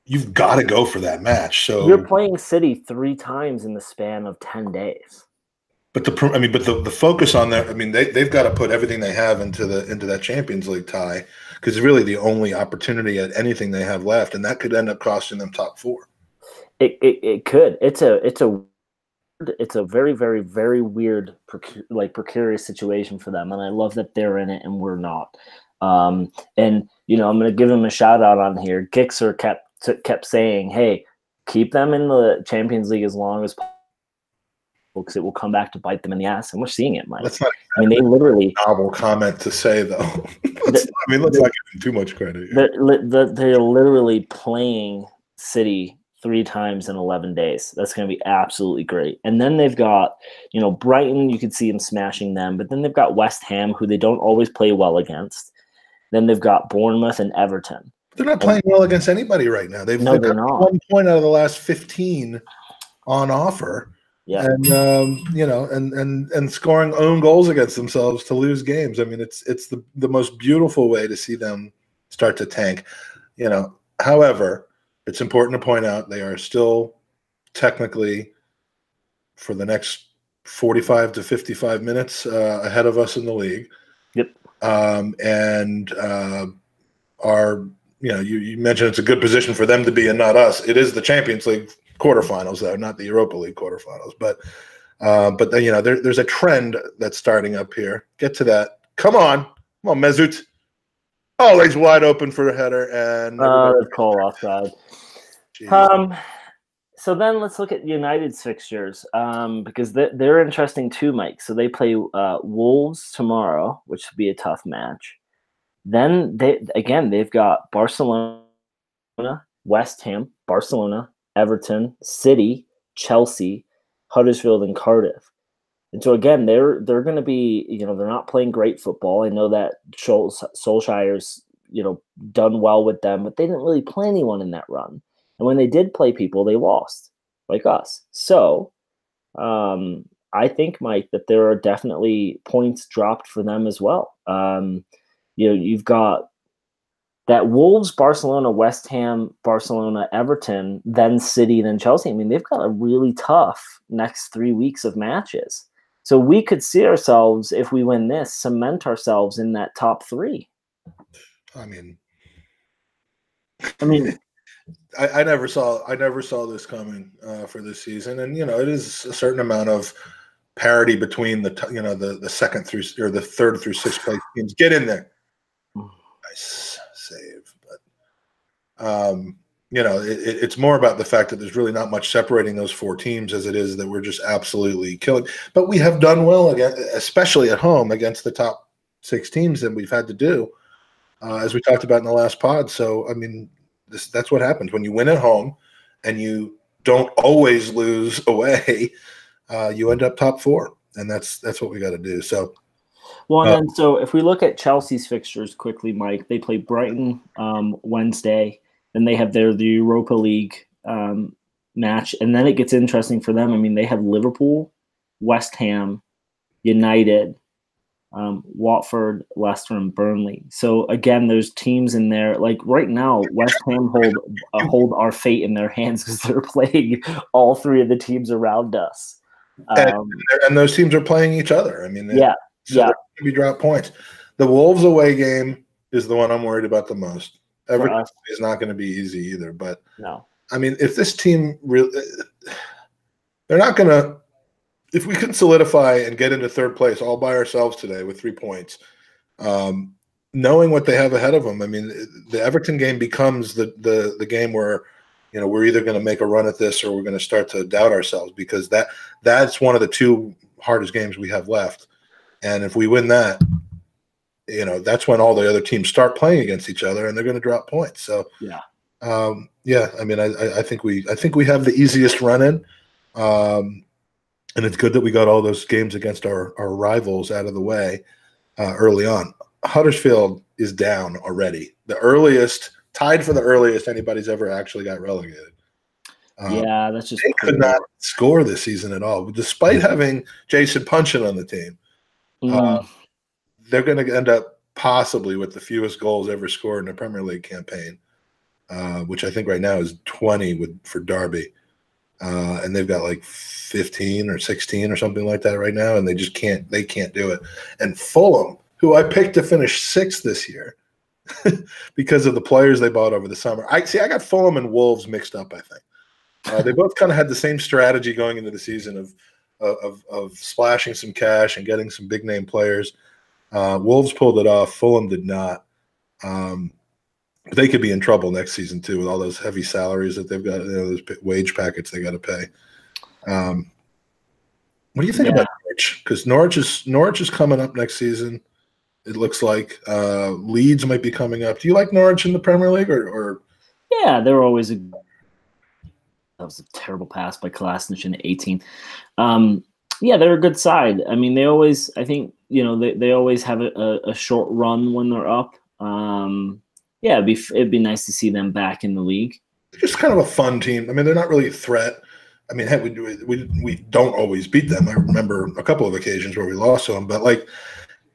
you've got to go for that match. So you're playing City 3 times in the span of 10 days. But the focus on that, they've got to put everything they have into that Champions League tie, because it's really the only opportunity at anything they have left, and that could end up costing them top 4. It could. It's a very, very, very weird, precarious situation for them, and I love that they're in it and we're not. And I'm going to give them a shout out on here. Gixxer kept saying, "Hey, keep them in the Champions League as long as possible, because it will come back to bite them in the ass," and we're seeing it, Mike. That's not they literally novel comment to say, though. let's not give them too much credit. They're literally playing City 3 times in 11 days. That's going to be absolutely great. And then they've got, Brighton. You could see them smashing them, but then they've got West Ham, who they don't always play well against. Then they've got Bournemouth and Everton. They're not playing well against anybody right now. They've got 1 point out of the last 15 on offer. Yeah, and scoring own goals against themselves to lose games. It's the most beautiful way to see them start to tank. However, it's important to point out they are still technically, for the next 45 to 55 minutes, ahead of us in the league. Yep. You mentioned it's a good position for them to be and not us. It is the Champions League quarterfinals, though, not the Europa League quarterfinals. But there's a trend that's starting up here. Get to that. Come on, Mesut. Oh, he's wide open for a header, and call offside. So then let's look at United's fixtures because they're interesting too, Mike. So they play Wolves tomorrow, which will be a tough match. Then they've got Barcelona, West Ham, Barcelona, Everton, City, Chelsea, Huddersfield, and Cardiff. And so again, they're going to be, they're not playing great football. I know that Solskjaer's, done well with them, but they didn't really play anyone in that run. And when they did play people, they lost, like us. So I think, Mike, that there are definitely points dropped for them as well. You've got that Wolves, Barcelona, West Ham, Barcelona, Everton, then City, then Chelsea. I mean, they've got a really tough next 3 weeks of matches. So we could see ourselves, if we win this, cement ourselves in that top 3. I mean, I never saw this coming for this season, and it is a certain amount of parity between the second through or the third through sixth place teams. Get in there, nice save, but it's more about the fact that there's really not much separating those 4 teams as it is that we're just absolutely killing. But we have done well again, especially at home against the top 6 teams that we've had to do, as we talked about in the last pod. So I mean, that's what happens when you win at home and you don't always lose away. You end up top 4, and that's what we got to do. So, so if we look at Chelsea's fixtures quickly, Mike, they play Brighton Wednesday, then they have the Europa League match, and then it gets interesting for them. I mean, they have Liverpool, West Ham, United, Watford, Leicester, and Burnley. So again, there's teams in there. Like right now, West Ham hold our fate in their hands because they're playing all 3 of the teams around us. And those teams are playing each other. I mean, they're going to be drop points. The Wolves away game is the one I'm worried about the most. Everton is not going to be easy either. But no, I mean, if this team really, they're not going to. If we can solidify and get into third place all by ourselves today with 3 points, knowing what they have ahead of them, I mean, the Everton game becomes the game where, we're either going to make a run at this or we're going to start to doubt ourselves, because that's one of the 2 hardest games we have left. And if we win that, that's when all the other teams start playing against each other and they're going to drop points. So I mean, I think we have the easiest run in. And it's good that we got all those games against our rivals out of the way early on. Huddersfield is down already. Tied for the earliest anybody's ever actually got relegated. That's just they could not score this season at all, despite having Jason Punchin on the team. They're going to end up possibly with the fewest goals ever scored in a Premier League campaign, which I think right now is 20 for Derby. And they've got like 15 or 16 or something like that right now, and they can't do it. And Fulham, who I picked to finish 6th this year because of the players they bought over the summer. I got Fulham and Wolves mixed up, I think. They both kind of had the same strategy going into the season of splashing some cash and getting some big name players. Wolves pulled it off. Fulham did not. They could be in trouble next season too with all those heavy salaries that they've got, those wage packets they got to pay. What do you think about Norwich? Because Norwich is coming up next season. It looks like Leeds might be coming up. Do you like Norwich in the Premier League or? Yeah, they're always that was a terrible pass by Kolasinac in 18. They're a good side. I mean, they always, I think, they always have a short run when they're up. It'd be nice to see them back in the league. They're just kind of a fun team. I mean, they're not really a threat. I mean, heck, we don't always beat them. I remember a couple of occasions where we lost to them, but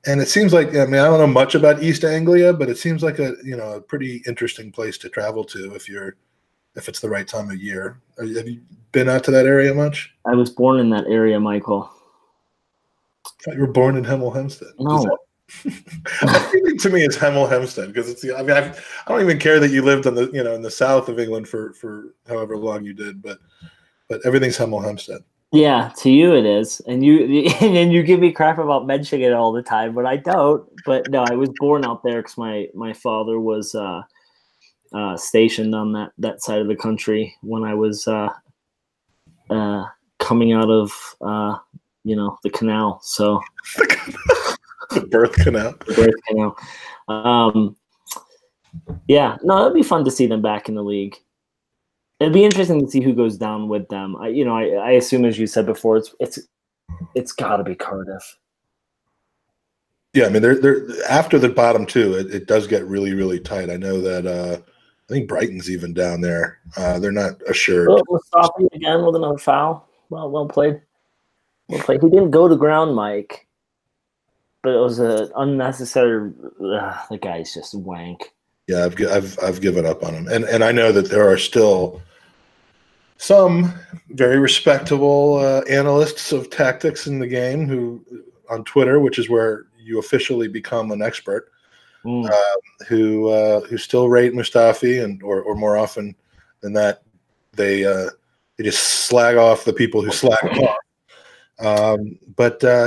and it seems like, I mean, I don't know much about East Anglia, but it seems like a pretty interesting place to travel to if it's the right time of year. Have you been out to that area much? I was born in that area, Michael. I thought you were born in Hemel Hempstead. No. Everything to me is Hemel Hempstead because it's. I mean, I don't even care that you lived on the in the south of England for however long you did, but everything's Hemel Hempstead. Yeah, to you it is, and you give me crap about mentioning it all the time, but I don't. But no, I was born out there because my father was stationed on that side of the country when I was coming out of the canal. So The birth canal. the birth canal. Yeah, no, it'd be fun to see them back in the league. It'd be interesting to see who goes down with them. I assume, as you said before, it's got to be Cardiff. Yeah, I mean, they're after the bottom two, it does get really, really tight. I know that I think Brighton's even down there. They're not assured. Oh, Mustafi again with another foul. Well played. Well played. He didn't go to ground, Mike, but it was an unnecessary. The guy's just wank. Yeah, I've given up on him, and I know that there are still some very respectable analysts of tactics in the game who on Twitter, which is where you officially become an expert, who still rate Mustafi, and or more often than that, they just slag off the people who slag him off.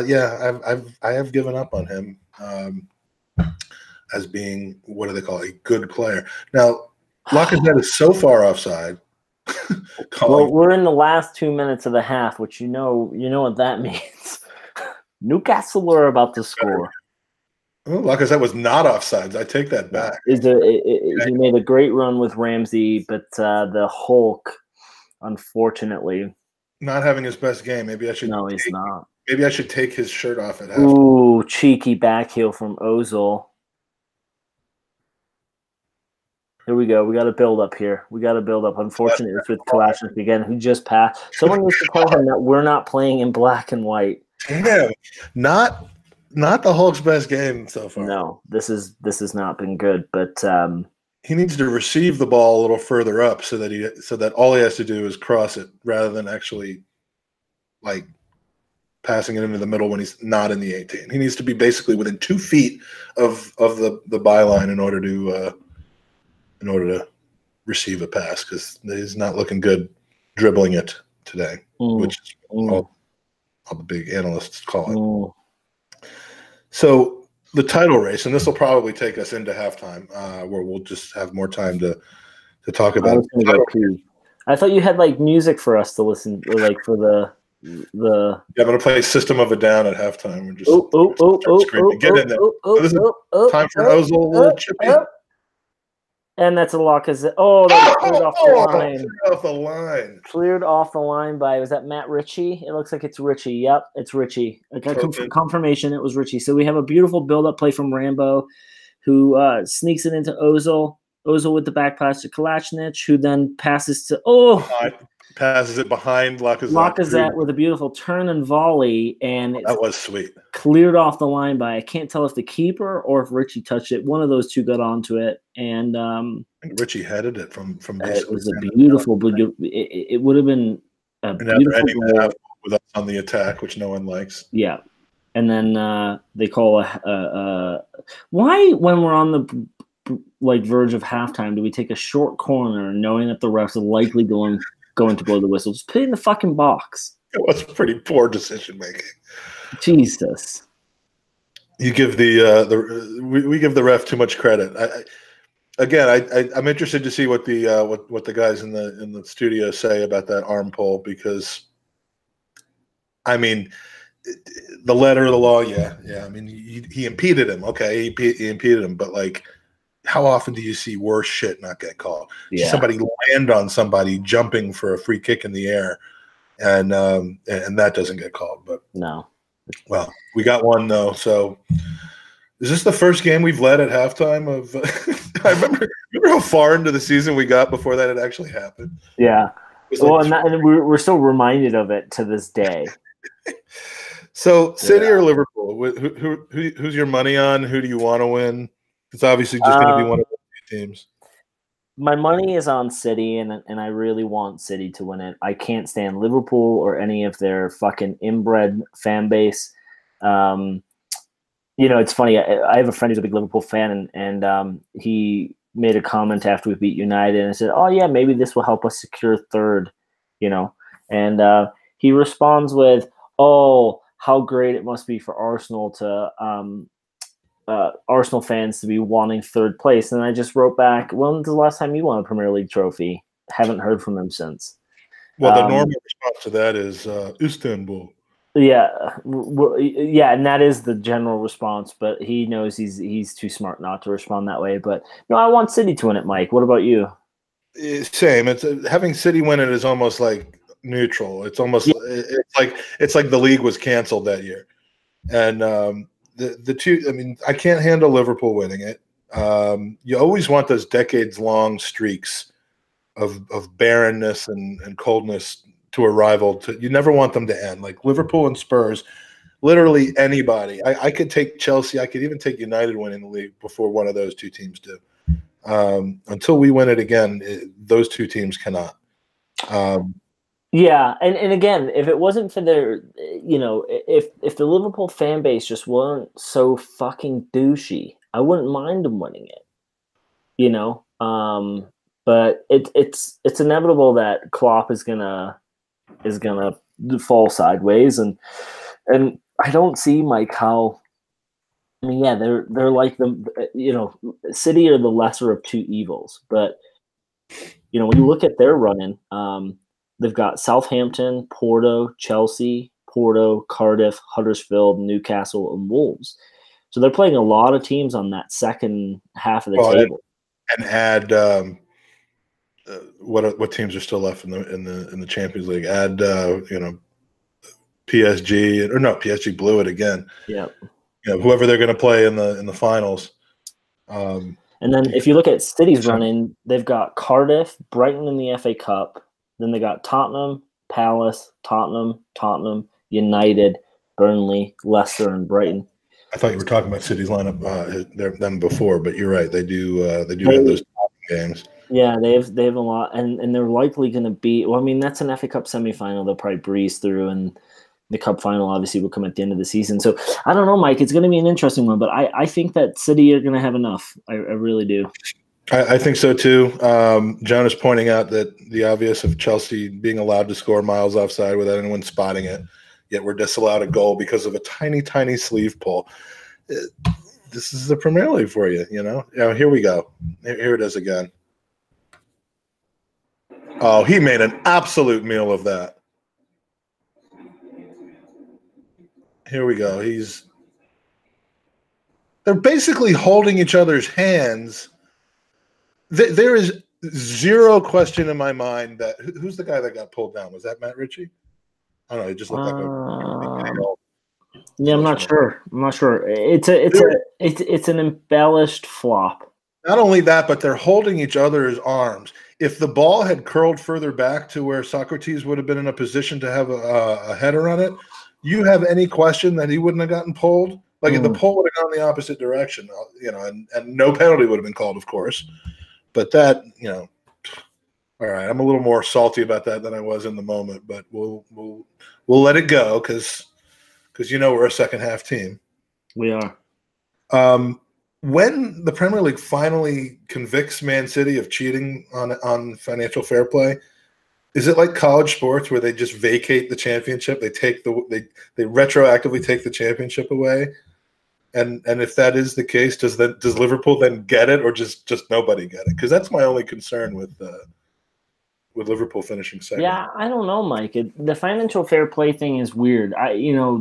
Yeah, I have given up on him as being, what do they call it, a good player. Now, Lacazette is so far offside. Well, we're in the last 2 minutes of the half, which you know what that means. Newcastle are about to score. Oh, Lacazette was not offsides. I take that back. He made a great run with Ramsey, but the Hulk, unfortunately, not having his best game. Maybe I should. No, he's not. Maybe I should take his shirt off at half. Ooh, cheeky back heel from Ozil. Here we go. We got to build up here. Unfortunately, it's with Kalashnikov again, who just passed. Someone needs to tell him that we're not playing in black and white. Damn, not the Hulk's best game so far. No, this has not been good. But he needs to receive the ball a little further up so that all he has to do is cross it rather than actually like passing it into the middle when he's not in the 18. He needs to be basically within 2 feet of the byline in order to receive a pass, because he's not looking good dribbling it today, which is all the big analysts call it. So the title race, and this will probably take us into halftime, where we'll just have more time to talk about it. I thought you had like music for us to listen, like for the. Yeah, I'm gonna play System of a Down at halftime. We're just get in there. This is time for an Ozil little chippy. And that's a Lacazette. Oh, that was cleared off the line. Cleared off the line by, was that Matt Ritchie? It looks like it's Ritchie. Yep, it's Ritchie. I got confirmation it was Ritchie. So we have a beautiful build-up play from Rambo, who sneaks it into Ozil. Ozil with the back pass to Kalashnikov, who then passes to passes it behind Lacazette. Lacazette with a beautiful turn and volley, and that was sweet. Cleared off the line by, I can't tell if the keeper or if Ritchie touched it. One of those two got onto it, and Ritchie headed it from basically. It was a beautiful. It would have been a beautiful goal with us on the attack, which no one likes. Yeah, and then they call a why, when we're on the verge of halftime, do we take a short corner knowing that the refs are likely going to blow the whistle? Just put it in the fucking box. It was pretty poor decision making. Jesus. You give we give the ref too much credit. I'm interested to see what the guys in the studio say about that arm pull, because I mean, the letter of the law, yeah. I mean, he impeded him. Okay, he impeded him, but like, how often do you see worse shit not get called? Yeah. Somebody land on somebody jumping for a free kick in the air, and that doesn't get called. But no. Well, we got one though. So, is this the first game we've led at halftime of? I remember how far into the season we got before that had actually happened. Yeah. Well, and we're still reminded of it to this day. So, City or Liverpool? Who's your money on? Who do you want to win? It's obviously just going to be one of the teams. My money is on City, and I really want City to win it. I can't stand Liverpool or any of their fucking inbred fan base. It's funny. I have a friend who's a big Liverpool fan, and he made a comment after we beat United, and I said, "Oh yeah, maybe this will help us secure third," And he responds with, "Oh, how great it must be for Arsenal to Arsenal fans to be wanting third place." And I just wrote back, "When's the last time you won a Premier League trophy?" Haven't heard from him since. Well, the normal response to that is Istanbul. Yeah, yeah, and that is the general response. But he knows he's too smart not to respond that way. But no, I want City to win it, Mike. What about you? Same. It's having City win it is almost like neutral. It's almost it's like the league was canceled that year, and the two. I mean, I can't handle Liverpool winning it. You always want those decades long streaks of barrenness and coldness to a rival. You never want them to end. Like Liverpool and Spurs, literally anybody. I could take Chelsea. I could even take United winning the league before one of those two teams do. Until we win it again, those two teams cannot. Yeah, and again, if it wasn't for their, if the Liverpool fan base just weren't so fucking douchey, I wouldn't mind them winning it. But it's inevitable that Klopp is gonna fall sideways, and I don't see, Mike, how. I mean, yeah, they're like City are the lesser of two evils, but when you look at their running, they've got Southampton, Porto, Chelsea, Cardiff, Huddersfield, Newcastle, and Wolves. So they're playing a lot of teams on that second half of the table. And add what teams are still left in the Champions League? Add PSG, or no, PSG blew it again. Yeah. Whoever they're going to play in the finals. And then if you look at City's running, they've got Cardiff, Brighton in the FA Cup. Then they got Tottenham, Palace, Tottenham, United, Burnley, Leicester, and Brighton. I thought you were talking about City's lineup them before, but you're right. They do have those games. Yeah, they have a lot, and they're likely going to be. Well, I mean, that's an FA Cup semifinal. They'll probably breeze through, and the Cup final obviously will come at the end of the season. So I don't know, Mike. It's going to be an interesting one, but I think that City are going to have enough. I really do. I think so too. Jonas pointing out that the obvious of Chelsea being allowed to score miles offside without anyone spotting it, yet we're disallowed a goal because of a tiny, tiny sleeve pull. This is the Premier League for you, Here we go. Here it is again. Oh, he made an absolute meal of that. Here we go. They're basically holding each other's hands. There is zero question in my mind that who's the guy that got pulled down? Was that Matt Ritchie? I don't know. He just looked like yeah, I'm not sure. It's an embellished flop. Not only that, but they're holding each other's arms. If the ball had curled further back to where Socrates would have been in a position to have a header on it, you have any question that he wouldn't have gotten pulled? Like if the pull would have gone the opposite direction, and no penalty would have been called, of course. But that, all right, I'm a little more salty about that than I was in the moment, but we'll let it go because we're a second half team. We are. When the Premier League finally convicts Man City of cheating on financial fair play, is it like college sports where they just vacate the championship? They retroactively take the championship away, and if that is the case, does Liverpool then get it, or just nobody get it? Because that's my only concern with Liverpool finishing second. Yeah, I don't know, Mike. The financial fair play thing is weird.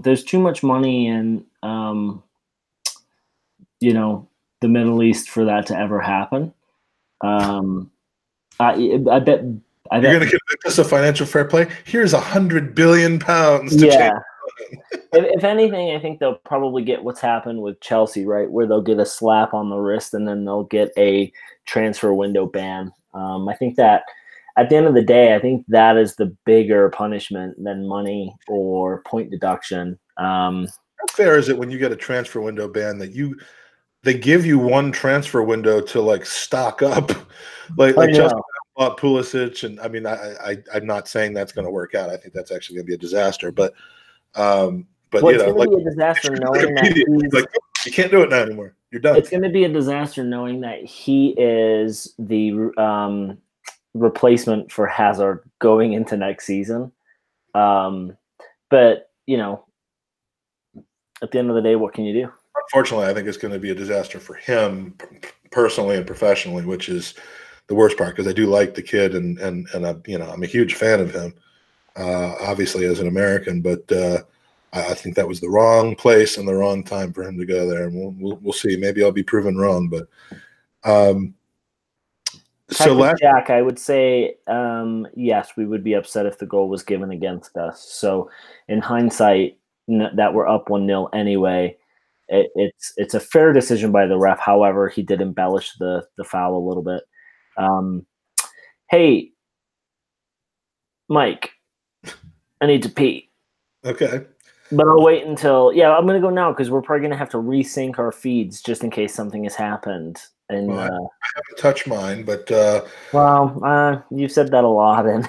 There's too much money in the Middle East for that to ever happen. I bet. You're going to convict us of financial fair play? Here's £100 billion to change. If anything, I think they'll probably get what's happened with Chelsea, right, where they'll get a slap on the wrist and then they'll get a transfer window ban. I think that at the end of the day, I think that is the bigger punishment than money or point deduction. How fair is it when you get a transfer window ban that they give you one transfer window to stock up, like Chelsea bought Pulisic, and I mean I'm not saying that's going to work out. I think that's actually going to be a disaster, but it's going to be a disaster knowing that you can't do it now anymore. You're done. It's going to be a disaster knowing that he is the replacement for Hazard going into next season. But at the end of the day, what can you do? Unfortunately, I think it's going to be a disaster for him personally and professionally, which is the worst part, because I do like the kid and I'm a huge fan of him. obviously as an American, but I think that was the wrong place and the wrong time for him to go there. And we'll see. Maybe I'll be proven wrong, but Jack, I would say yes, we would be upset if the goal was given against us. So in hindsight, that we're up 1-0 anyway. It's a fair decision by the ref. However, he did embellish the foul a little bit. Hey, Mike, I need to pee. Okay. But I'll wait until I'm going to go now because we're probably going to have to resync our feeds just in case something has happened. And well, I haven't touched mine, but you've said that a lot. And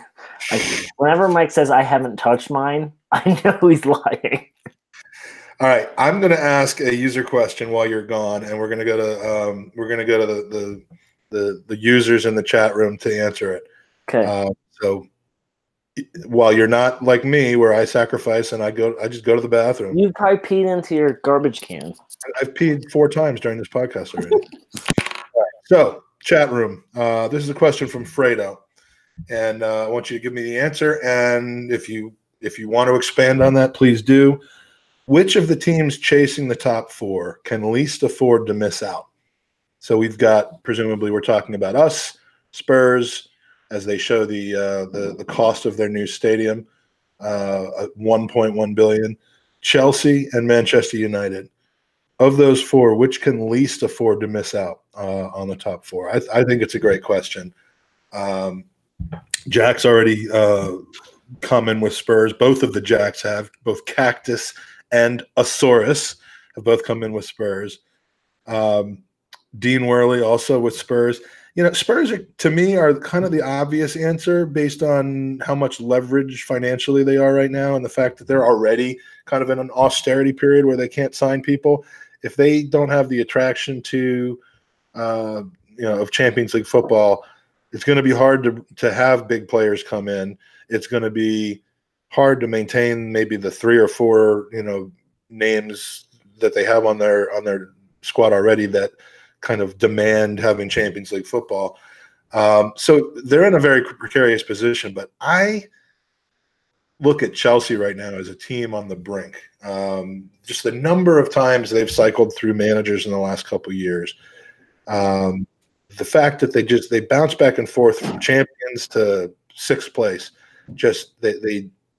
whenever Mike says I haven't touched mine, I know he's lying. All right, I'm going to ask a user question while you're gone, and we're going to go to the users in the chat room to answer it. Okay. So while you're not like me, where I sacrifice and I just go to the bathroom. You probably peed into your garbage can. I've peed 4 times during this podcast already. All right, so chat room. This is a question from Fredo, and I want you to give me the answer. And if you want to expand on that, please do. Which of the teams chasing the top 4 can least afford to miss out? So we've got, presumably we're talking about us, Spurs, as they show the cost of their new stadium, $1.1 billion, Chelsea and Manchester United. Of those 4, which can least afford to miss out on the top 4? I think it's a great question. Jack's already come in with Spurs. Both of the Jacks have, both Cactus and Asaurus have both come in with Spurs. Dean Worley also with Spurs. Spurs to me are kind of the obvious answer based on how much leverage financially they are right now and the fact that they're already kind of in an austerity period where they can't sign people. If they don't have the attraction to, of Champions League football, it's going to be hard to have big players come in. It's going to be hard to maintain maybe the 3 or 4 names that they have on their squad already that kind of demand having Champions League football. So they're in a very precarious position, but I look at Chelsea right now as a team on the brink. Just the number of times they've cycled through managers in the last couple of years. The fact that they bounce back and forth from champions to 6th place,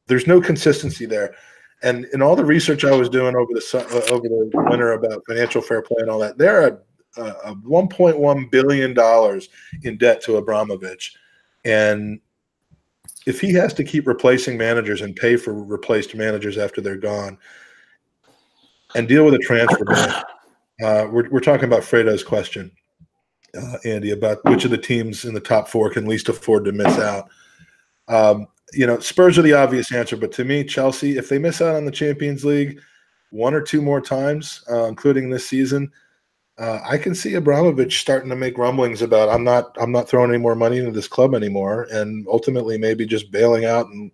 there's no consistency there. And in all the research I was doing over the winter about financial fair play and all that, they're at $1.1 billion in debt to Abramovich. And if he has to keep replacing managers and pay for replaced managers after they're gone and deal with a transfer ban, we're talking about Fredo's question, Andy, about which of the teams in the top 4 can least afford to miss out. Spurs are the obvious answer, but to me, Chelsea, if they miss out on the Champions League 1 or 2 more times, including this season, I can see Abramovich starting to make rumblings about I'm not throwing any more money into this club anymore, and ultimately maybe just bailing out and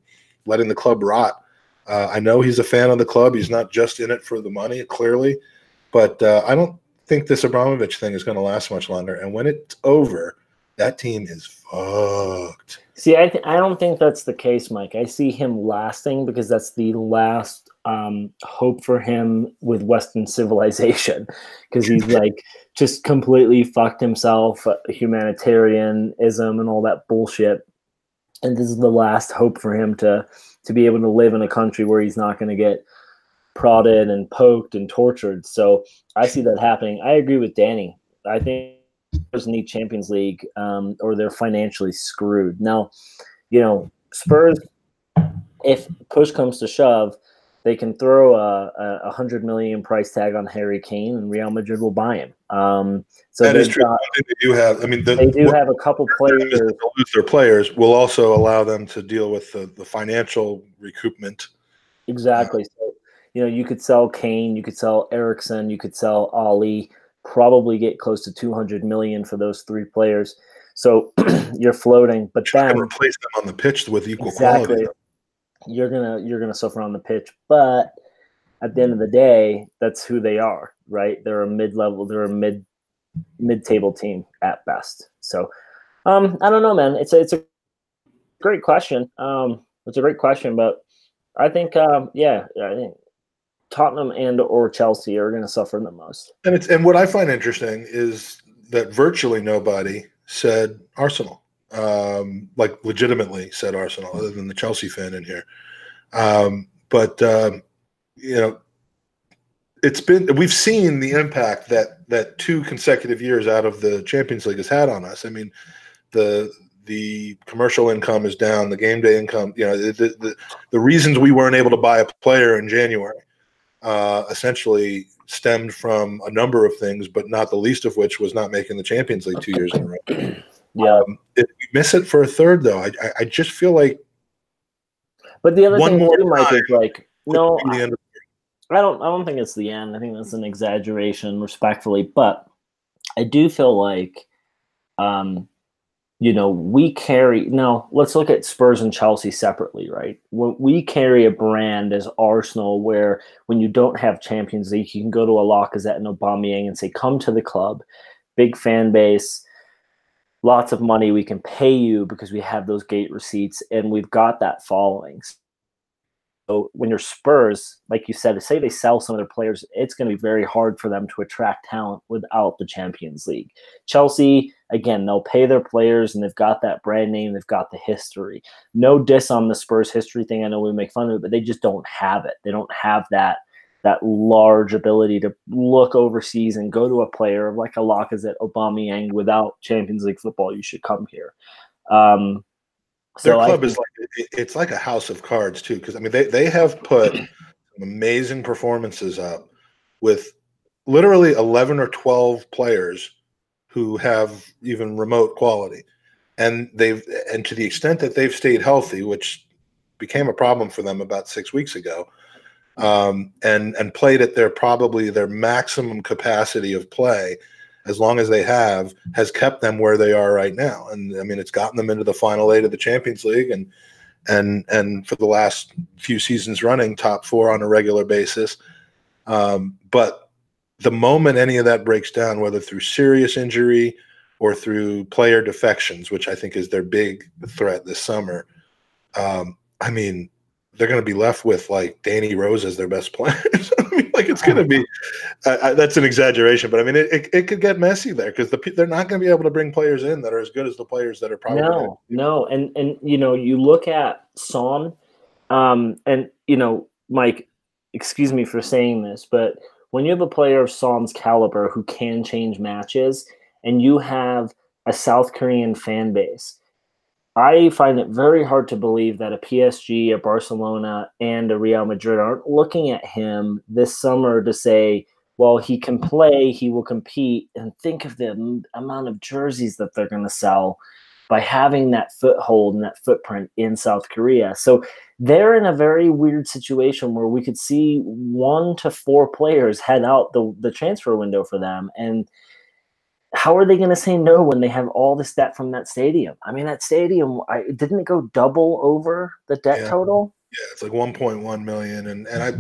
letting the club rot. I know he's a fan of the club. He's not just in it for the money, clearly, but I don't think this Abramovich thing is going to last much longer. And when it's over, that team is fucked. See, I don't think that's the case, Mike. I see him lasting because that's the last hope for him with Western civilization, because he's like just completely fucked himself, humanitarianism and all that bullshit. And this is the last hope for him to be able to live in a country where he's not going to get prodded and poked and tortured. So I see that happening. I agree with Danny. I think Spurs need Champions League or they're financially screwed. Now, Spurs, if push comes to shove, they can throw a $100 million price tag on Harry Kane, and Real Madrid will buy him. So that is true. They do have. They do have a couple players. Lose their players will also allow them to deal with the financial recoupment. Exactly. So you could sell Kane, you could sell Eriksson, you could sell Ali. Probably get close to $200 million for those 3 players. So you're floating, but then replace them on the pitch with equal exactly, quality. You're gonna suffer on the pitch, but at the end of the day, that's who they are, right? They're a mid-level, they're a mid-table team at best. So I don't know, man. It's a great question. It's a great question, but I think, I think Tottenham and or Chelsea are going to suffer the most. And what I find interesting is that virtually nobody said Arsenal, like legitimately said Arsenal, other than the Chelsea fan in here. But you know, we've seen the impact that 2 consecutive years out of the Champions League has had on us. I mean, the commercial income is down, the game day income. You know, the reasons we weren't able to buy a player in January essentially stemmed from a number of things, but not the least of which was not making the Champions League 2 years in a row. Yeah. If we miss it for a third, though, I just feel like. But the other one thing more too, Mike, time, is like, no, the end of I don't think it's the end. I think that's an exaggeration, respectfully. But I do feel like, we carry. No, let's look at Spurs and Chelsea separately, right? When we carry a brand as Arsenal, where when you don't have Champions League, you can go to a Lacazette and Aubameyang and say, "Come to the club, big fan base, lots of money. We can pay you because we have those gate receipts, and we've got that following." So when you're Spurs, like you said, say they sell some of their players, it's going to be very hard for them to attract talent without the Champions League. Chelsea, again, they'll pay their players and they've got that brand name, they've got the history. No diss on the Spurs history thing. I know we make fun of it, but they just don't have it. They don't have that large ability to look overseas and go to a player like a Lacazette, Aubameyang. Without Champions League football, you should come here. Their club is it's like a house of cards too, because I mean they have put some amazing performances up with literally 11 or 12 players who have even remote quality, and to the extent that they've stayed healthy, which became a problem for them about 6 weeks ago, and played at probably their maximum capacity of play. As long as they has kept them where they are right now. And I mean, it's gotten them into the final 8 of the Champions League and for the last few seasons running, top 4 on a regular basis. But the moment any of that breaks down, whether through serious injury or through player defections, which I think is their big threat this summer, I mean, they're going to be left with like Danny Rose as their best players. I mean, like it's going to be that's an exaggeration, but I mean it could get messy there because they're not going to be able to bring players in that are as good as the players that are probably no, and you look at Son, and Mike, excuse me for saying this, but when you have a player of Son's caliber who can change matches, and you have a South Korean fan base, I find it very hard to believe that a PSG, a Barcelona, and a Real Madrid aren't looking at him this summer to say, well, he can play, he will compete, and think of the amount of jerseys that they're going to sell by having that foothold and that footprint in South Korea. So they're in a very weird situation where we could see 1 to 4 players head out the transfer window for them. And how are they going to say no when they have all this debt from that stadium? I mean, that stadium, didn't it go double over the debt total? Yeah, it's like 1.1 million. And I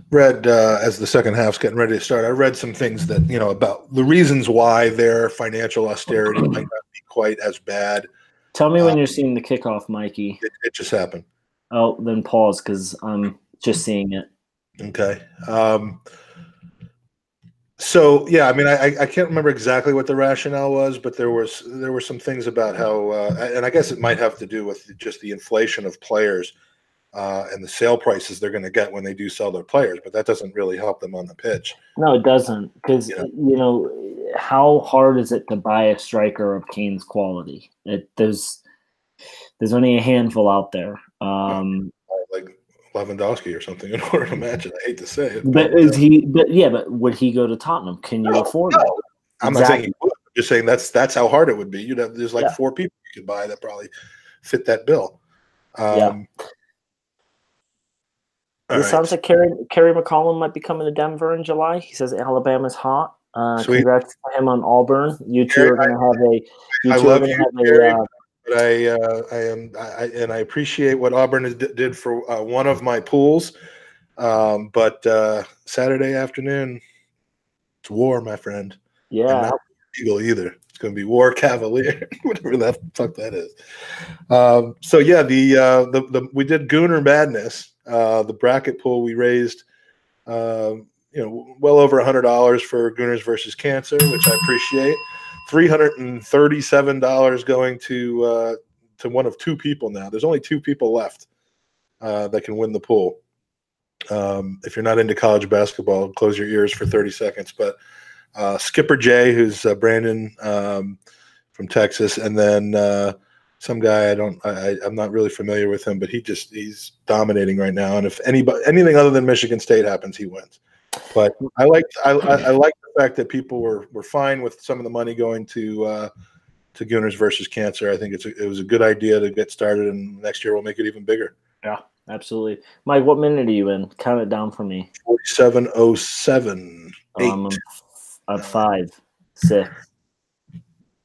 read as the second half's getting ready to start, I read some things that, about the reasons why their financial austerity might not be quite as bad. Tell me when you're seeing the kickoff, Mikey. It just happened. Oh, then pause because I'm just seeing it. Okay. So yeah, I mean, I can't remember exactly what the rationale was, but there were some things about how, and I guess it might have to do with just the inflation of players and the sale prices they're going to get when they do sell their players, but that doesn't really help them on the pitch. No, it doesn't, because how hard is it to buy a striker of Kane's quality? There's only a handful out there. Like Lewandowski or something in order to match it. I hate to say it, but is he? But yeah, but would he go to Tottenham? Can you afford it? I'm not saying he would. I'm just saying that's how hard it would be. There's like 4 people you could buy that probably fit that bill. It sounds like Kerry McCollum might be coming to Denver in July. He says Alabama's hot. Congrats to him on Auburn. You two are going to have a. I love you, Kerry, but I appreciate what Auburn did for one of my pools. But Saturday afternoon, it's war, my friend. Yeah, and not legal either. It's going to be War Cavalier, whatever the fuck that is. So yeah, we did Gooner Madness. The bracket pool we raised, well over $100 for Gooners versus Cancer, which I appreciate. $337 going to one of two people now. There's only two people left that can win the pool. If you're not into college basketball, close your ears for 30 seconds. But Skipper Jay, who's Brandon from Texas, and then some guy I'm not really familiar with him, but he's dominating right now. And if anything other than Michigan State happens, he wins. But I like the fact that people were fine with some of the money going to Gooners versus Cancer. I think it was a good idea to get started, and next year we'll make it even bigger. Yeah, absolutely. Mike, what minute are you in? Count it down for me. 47:07. I'm 5, 6.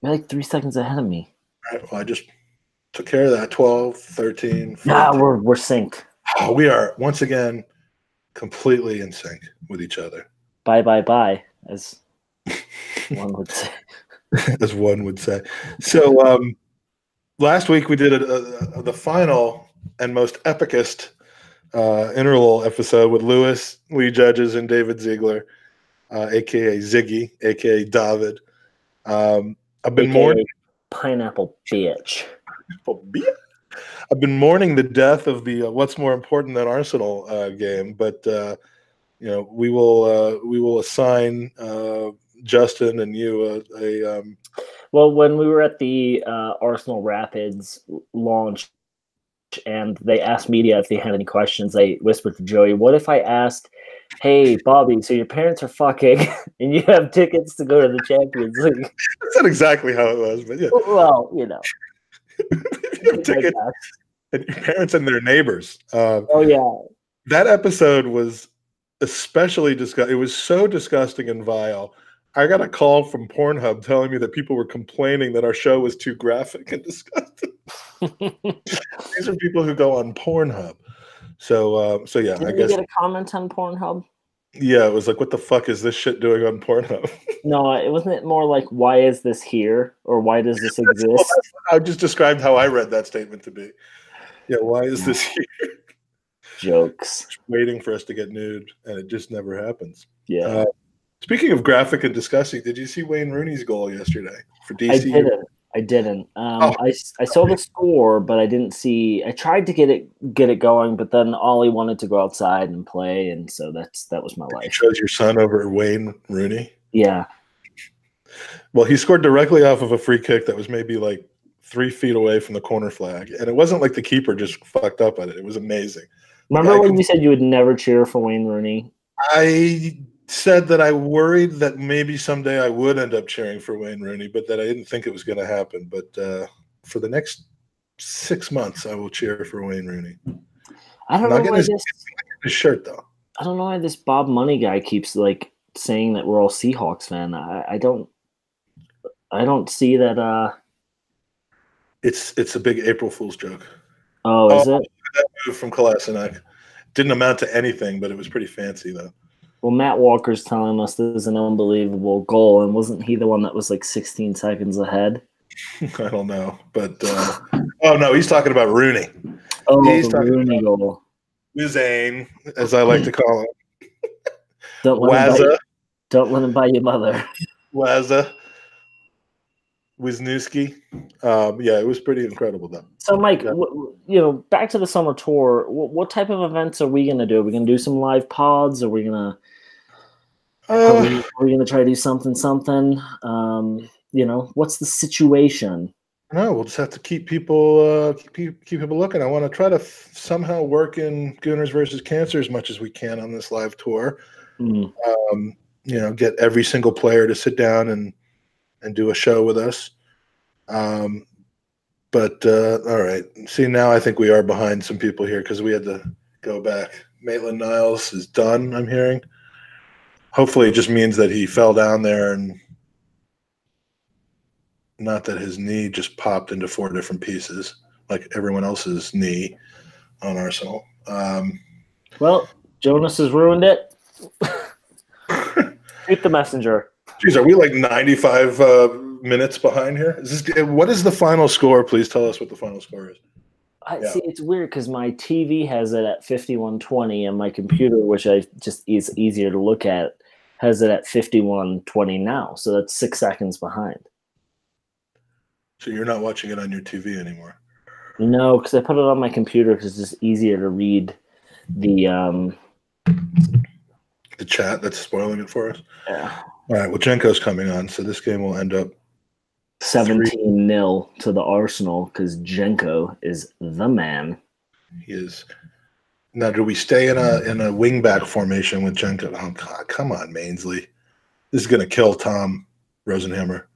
You're like 3 seconds ahead of me. All right, well, I just took care of that. 12, 13, 14. Nah, we're synced. Oh, we are once again completely in sync with each other. Bye, as one would say. As one would say. So last week we did the final and most epicest interval episode with Lee Judges, and David Ziegler, a.k.a. Ziggy, a.k.a. David. I've been mourning Pineapple bitch. I've been mourning the death of the What's More Important Than Arsenal game, but we will assign Justin and you a Well, when we were at the Arsenal Rapids launch and they asked media if they had any questions, they whispered to Joey, what if I asked, hey, Bobby, so your parents are fucking and you have tickets to go to the Champions League? That's not exactly how it was, but yeah. Well, tickets and your parents and their neighbors. Oh, yeah. That episode was especially disgusting. It was so disgusting and vile. I got a call from Pornhub telling me that people were complaining that our show was too graphic and disgusting. These are people who go on Pornhub. So yeah. Did I you guess get a comment on Pornhub? Yeah, it was like, what the fuck is this shit doing on Pornhub? No, it wasn't more like, why is this here? Or why does this exist? I just described how I read that statement to be. Yeah, why is this here? Jokes. Waiting for us to get nude, and it just never happens. Yeah. Speaking of graphic and disgusting, did you see Wayne Rooney's goal yesterday for DC? I didn't. I saw the score, but I didn't see. I tried to get it going, but then Ollie wanted to go outside and play, and so that was my life. You chose your son over Wayne Rooney? Yeah. Well, he scored directly off of a free kick that was maybe like 3 feet away from the corner flag, and it wasn't like the keeper just fucked up at it. It was amazing. Remember when you said you would never cheer for Wayne Rooney? I said that I worried that maybe someday I would end up cheering for Wayne Rooney, but that I didn't think it was going to happen. But for the next 6 months, I will cheer for Wayne Rooney. I don't know why his shirt though. I don't know why this Bob Money guy keeps like saying that we're all Seahawks fan. I don't see that. It's a big April Fool's joke. Oh, is it? That move from Kolasinac didn't amount to anything, but it was pretty fancy though. Well, Matt Walker's telling us this is an unbelievable goal, and wasn't he the one that was like 16 seconds ahead? I don't know, but oh no, he's talking about Rooney. Oh, he's the Rooney goal. Wizane, as I like to call him. Don't let him buy your mother. Wazza. Wisniewski. Yeah, it was pretty incredible though. So, Mike, back to the summer tour. What type of events are we going to do? Are we going to do some live pods? Are we going to try to do something? What's the situation? No, we'll just have to keep people looking. I want to try to somehow work in Gooners versus Cancer as much as we can on this live tour. Get every single player to sit down and do a show with us. But all right. See, now I think we are behind some people here because we had to go back. Maitland Niles is done, I'm hearing. Hopefully it just means that he fell down there and not that his knee just popped into 4 different pieces like everyone else's knee on Arsenal. Well, Jonas has ruined it. Shoot the messenger. Geez, are we like 95 minutes behind here? What is the final score? Please tell us what the final score is. See, it's weird because my TV has it at 51:20, and my computer, which I just is easier to look at, has it at 51:20 now. So that's 6 seconds behind. So you're not watching it on your TV anymore? No, because I put it on my computer because it's just easier to read the chat that's spoiling it for us. Yeah. All right. Well, Jenko's coming on, so this game will end up 17-0 to the Arsenal because Jenko is the man. He is. Now, do we stay in a wing-back formation with Jenko? Oh, God, come on, Mainsley. This is going to kill Tom Rosenhammer,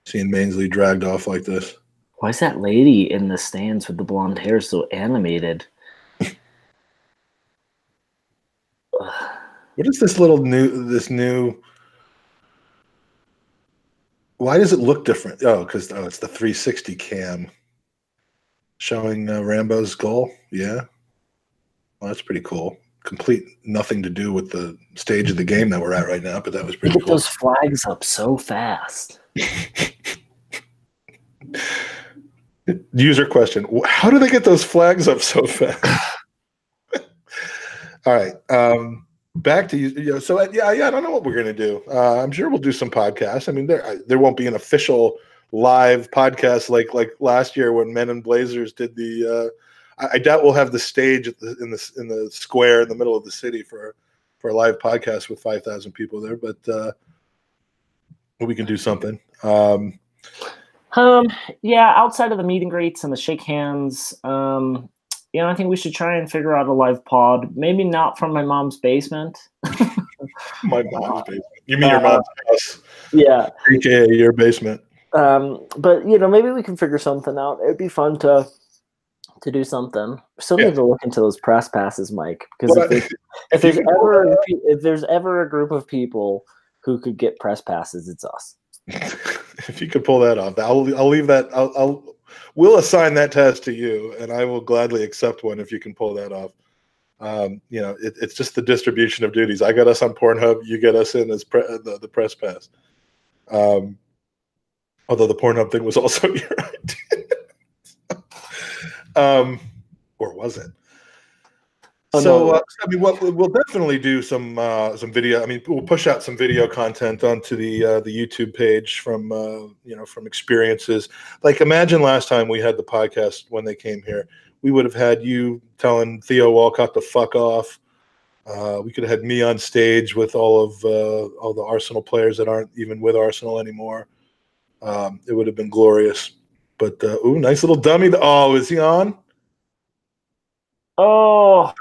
seeing Mainsley dragged off like this. Why is that lady in the stands with the blonde hair so animated? What is this new? Why does it look different? Oh, because it's the 360 cam showing Rambo's goal. Yeah, well, that's pretty cool. Complete nothing to do with the stage of the game that we're at right now, but that was pretty cool. Get those flags up so fast. User question: how do they get those flags up so fast? All right. Back to you. So I don't know what we're gonna do. I'm sure we'll do some podcasts. I mean, there won't be an official live podcast like last year when Men in Blazers did the. I doubt we'll have the stage in the square in the middle of the city for a live podcast with 5,000 people there, but we can do something. Yeah, outside of the meet and greets and the shake hands, I think we should try and figure out a live pod. Maybe not from my mom's basement. My mom's basement. You mean your mom's house? Yeah. AKA your basement. But maybe we can figure something out. It'd be fun to do something. Still need to look into those press passes, Mike, because if there's ever a group of people who could get press passes, it's us. If you could pull that off, I'll leave that. We'll assign that task to you, and I will gladly accept one if you can pull that off. It's just the distribution of duties. I got us on Pornhub, you get us in as the press pass. Although the Pornhub thing was also your idea, or was it? We'll definitely do some video. I mean, we'll push out some video content onto the YouTube page from experiences. Like, imagine last time we had the podcast when they came here, we would have had you telling Theo Walcott to fuck off. We could have had me on stage with all the Arsenal players that aren't even with Arsenal anymore. It would have been glorious. But nice little dummy. Oh, is he on? Oh.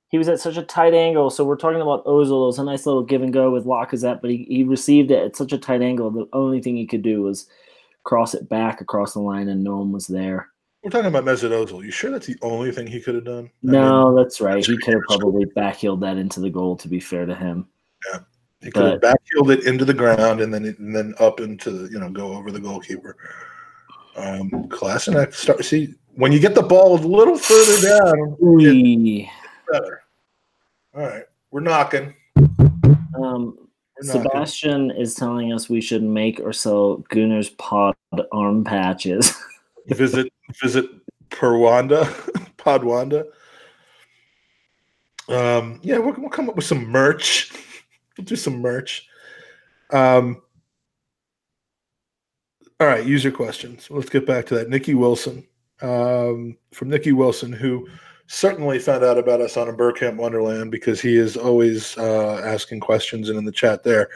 He was at such a tight angle. So we're talking about Ozil. It was a nice little give and go with Lacazette, but he received it at such a tight angle. The only thing he could do was cross it back across the line, and no one was there. We're talking about Mesut Ozil. You sure that's the only thing he could have done? That's right. He could have probably backheeled that into the goal, to be fair to him. Yeah. He could have backheeled it into the ground and then up into go over the goalkeeper. Class and start. See, when you get the ball a little further down, it's better. All right, we're knocking. Sebastian is telling us we should make or sell Gooners pod arm patches. Visit Podwanda. We'll come up with some merch. We'll do some merch. All right, user questions. Let's get back to that. Nikki Wilson, from Nikki Wilson, who certainly found out about us on a Burkamp Wonderland because he is always asking questions and in the chat there.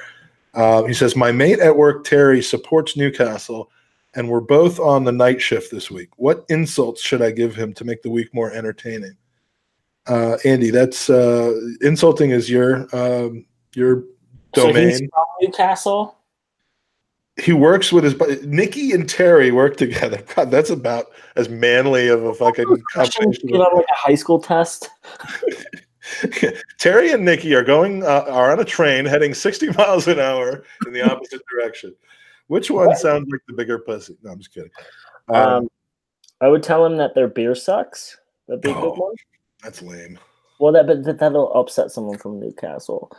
He says, my mate at work, Terry, supports Newcastle, and we're both on the night shift this week. What insults should I give him to make the week more entertaining? Andy, that's insulting is your domain. So he's from Newcastle? He works with Nikki and Terry work together. God, that's about as manly of a fucking conversation. You know, like a high school test. Terry and Nikki are on a train heading 60 miles an hour in the opposite direction. Which one sounds like the bigger pussy? No, I'm just kidding. I would tell him that their beer sucks. That'd be a good one. That's lame. Well, that'll upset someone from Newcastle.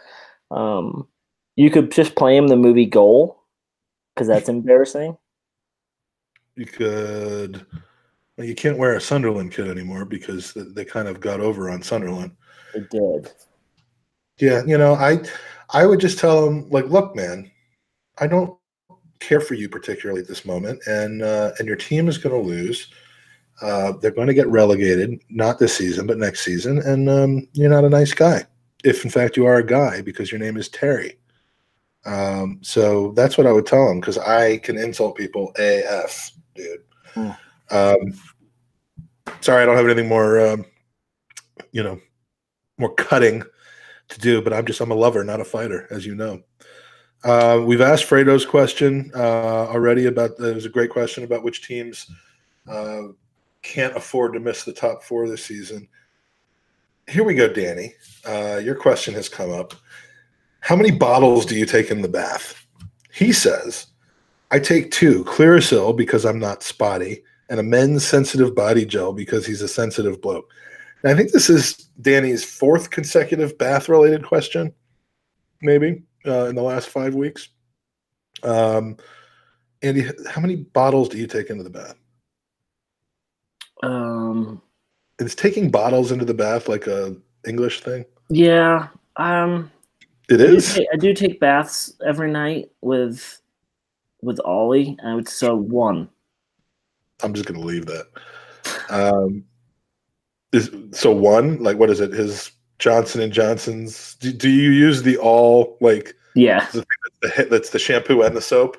You could just play him the movie Goal. Because that's embarrassing. You could. Well, you can't wear a Sunderland kit anymore because they kind of got over on Sunderland. It did. Yeah, I would just tell them, like, look, man, I don't care for you particularly at this moment, and your team is going to lose. They're going to get relegated, not this season, but next season, and you're not a nice guy. If in fact you are a guy, because your name is Terry. So that's what I would tell them, because I can insult people AF, dude. Um, sorry, I don't have anything more, more cutting to do, but I'm a lover, not a fighter, as you know. We've asked Fredo's question already it was a great question about which teams can't afford to miss the top 4 this season. Here we go, Danny. Your question has come up. How many bottles do you take in the bath? He says, I take 2, Clearasil because I'm not spotty, and a men's sensitive body gel because he's a sensitive bloke. And I think this is Danny's 4th consecutive bath-related question, maybe, in the last 5 weeks. Andy, how many bottles do you take into the bath? Is taking bottles into the bath like a English thing? Yeah. It is? I do take baths every night with Ollie. I would say 1. I'm just going to leave that. So 1? Like, what is it? His Johnson & Johnson's? Do you use the all, like... Yeah. That's the shampoo and the soap?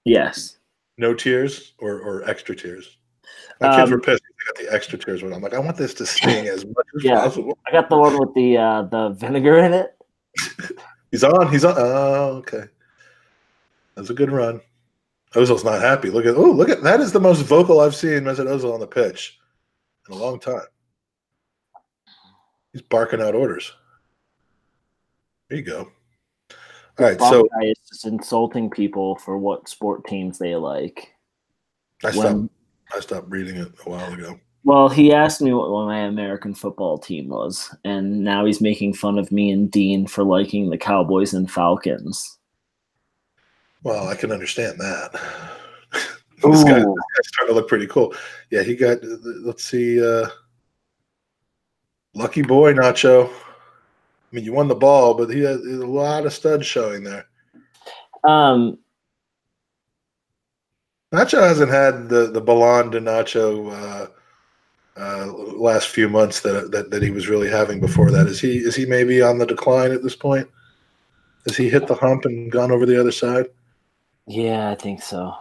Yes. No tears or extra tears? My kids were pissed. They got the extra tears one. I'm like, I want this to sting as much as possible. I got the one with the vinegar in it. He's on. Oh, okay. That's a good run. Ozil's not happy. Look at that is the most vocal I've seen Mesut Ozil on the pitch in a long time. He's barking out orders. There you go. All right, so guy is just insulting people for what sport teams they like. I stopped reading it a while ago. Well, he asked me what my American football team was, and now he's making fun of me and Dean for liking the Cowboys and Falcons. Well, I can understand that. This guy's starting to look pretty cool. Yeah, he got, let's see, lucky boy, Nacho. I mean, you won the ball, but he had a lot of studs showing there. Nacho hasn't had the Ballon de Nacho last few months that he was really having before that. Is he maybe on the decline at this point? Has he hit the hump and gone over the other side? Yeah, I think so.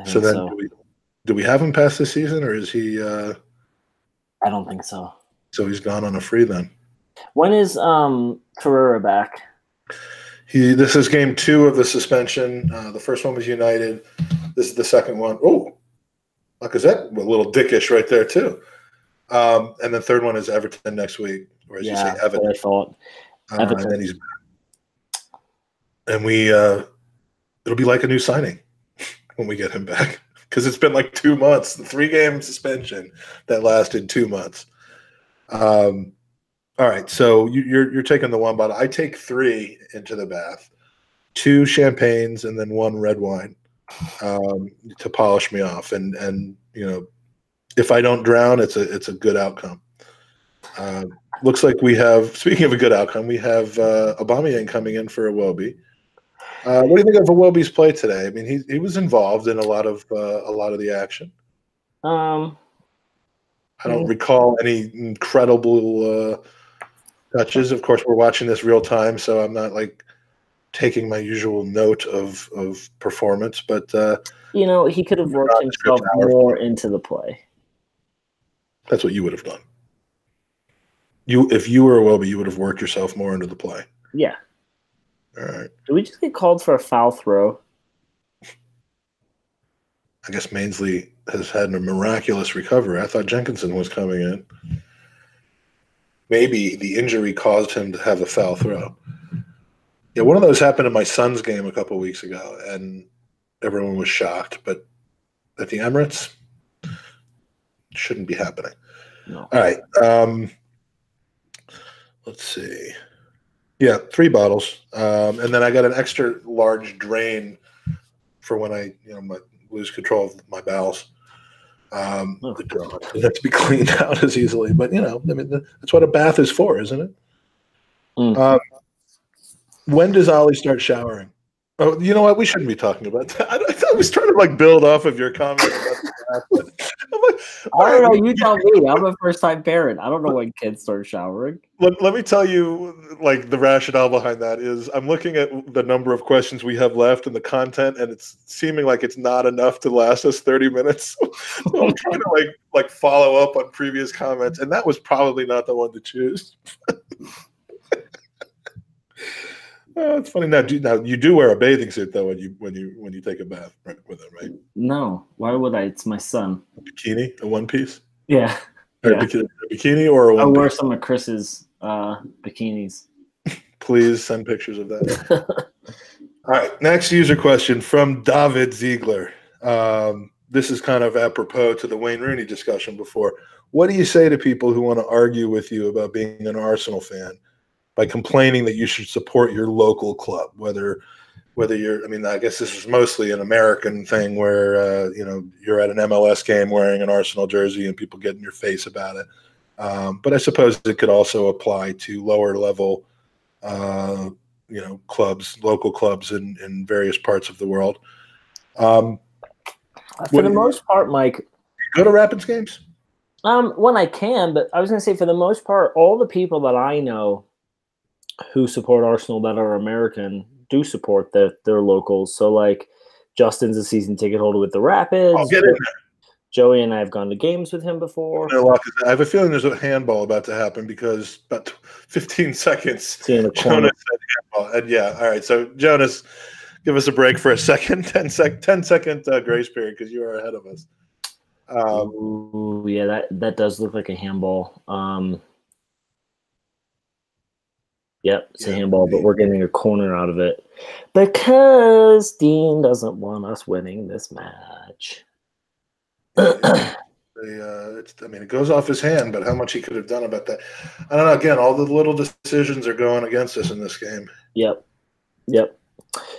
Do we have him past this season, or is he? I don't think so. So he's gone on a free then. When is Carrera back? This is game 2 of the suspension. The first one was United. This is the second one. Oh, Lacazette, a little dickish right there too. And the third one is Everton next week, or as you say, Everton. I thought. Everton. And then he's back. And it'll be like a new signing when we get him back, because it's been like 2 months. The 3-game suspension that lasted 2 months. All right, so you're taking the 1 bottle. I take 3 into the bath, 2 champagnes, and then 1 red wine to polish me off. And if I don't drown, it's a good outcome. Looks like we have. Speaking of a good outcome, we have Aubameyang coming in for Iwobi. What do you think of Iwobi's play today? I mean, he was involved in a lot of the action. I don't recall any incredible touches. Of course, we're watching this real time, so I'm not like taking my usual note of performance. But he could have worked himself more into the play. That's what you would have done. If you were Iwobi, you would have worked yourself more into the play. Yeah. All right. Did we just get called for a foul throw? I guess Mainsley has had a miraculous recovery. I thought Jenkinson was coming in. Maybe the injury caused him to have a foul throw. Yeah, one of those happened in my son's game a couple of weeks ago, and everyone was shocked. But at the Emirates, it shouldn't be happening. No. All right. Let's see. Yeah, 3 bottles, and then I got an extra large drain for when I lose control of my bowels. Oh God! It doesn't have to be cleaned out as easily, but that's what a bath is for, isn't it? Mm. When does Ollie start showering? Oh, you know what? We shouldn't be talking about that. I was trying to build off of your comment about the bath, but I'm like, I don't know. You tell me. I'm a first-time parent. I don't know when kids start showering. Let me tell you, the rationale behind that is I'm looking at the number of questions we have left and the content, and it's seeming like it's not enough to last us 30 minutes. So I'm trying to follow up on previous comments, and that was probably not the one to choose. It's funny. Now you do wear a bathing suit though when you take a bath with it, right? No, why would I? It's my son. A bikini, a one piece. Yeah. Or a bikini or a one. I wear some of Chris's bikinis. Please send pictures of that. All right. Next user question from David Ziegler. This is kind of apropos to the Wayne Rooney discussion before. What do you say to people who want to argue with you about being an Arsenal fan by complaining that you should support your local club, whether you're, I guess this is mostly an American thing where, you're at an MLS game wearing an Arsenal jersey and people get in your face about it. But I suppose it could also apply to lower level, clubs, local clubs in various parts of the world. For the most part, Mike. You go to Rapids games? When I can, but I was going to say for the most part, all the people that I know who support Arsenal that are American do support their locals. So Justin's a season ticket holder with the Rapids. I'll get in there. Joey and I have gone to games with him before. I have a feeling there's a handball about to happen because about 15 seconds, Jonas said handball. And all right. So Jonas, give us a break for a second, 10-second grace period because you are ahead of us. Yeah, that does look like a handball. Yep, it's a handball, but we're getting a corner out of it because Dean doesn't want us winning this match. It goes off his hand, but how much he could have done about that. I don't know. Again, all the little decisions are going against us in this game. Yep.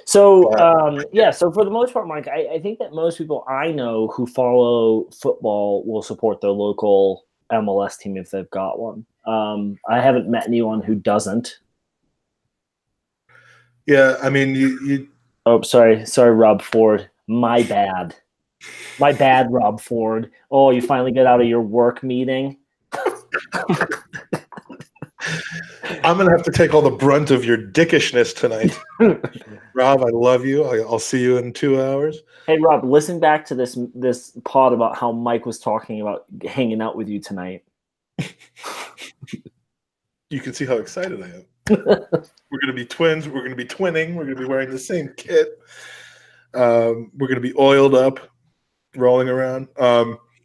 So, so for the most part, Mike, I think that most people I know who follow football will support their local MLS team if they've got one. I haven't met anyone who doesn't. Yeah, you. Oh, sorry, Rob Ford. My bad, Rob Ford. Oh, you finally get out of your work meeting. I'm going to have to take all the brunt of your dickishness tonight. Rob, I love you. I'll see you in 2 hours. Hey, Rob, listen back to this pod about how Mike was talking about hanging out with you tonight. You can see how excited I am. We're going to be twins. We're going to be twinning. We're going to be wearing the same kit. We're going to be oiled up, rolling around.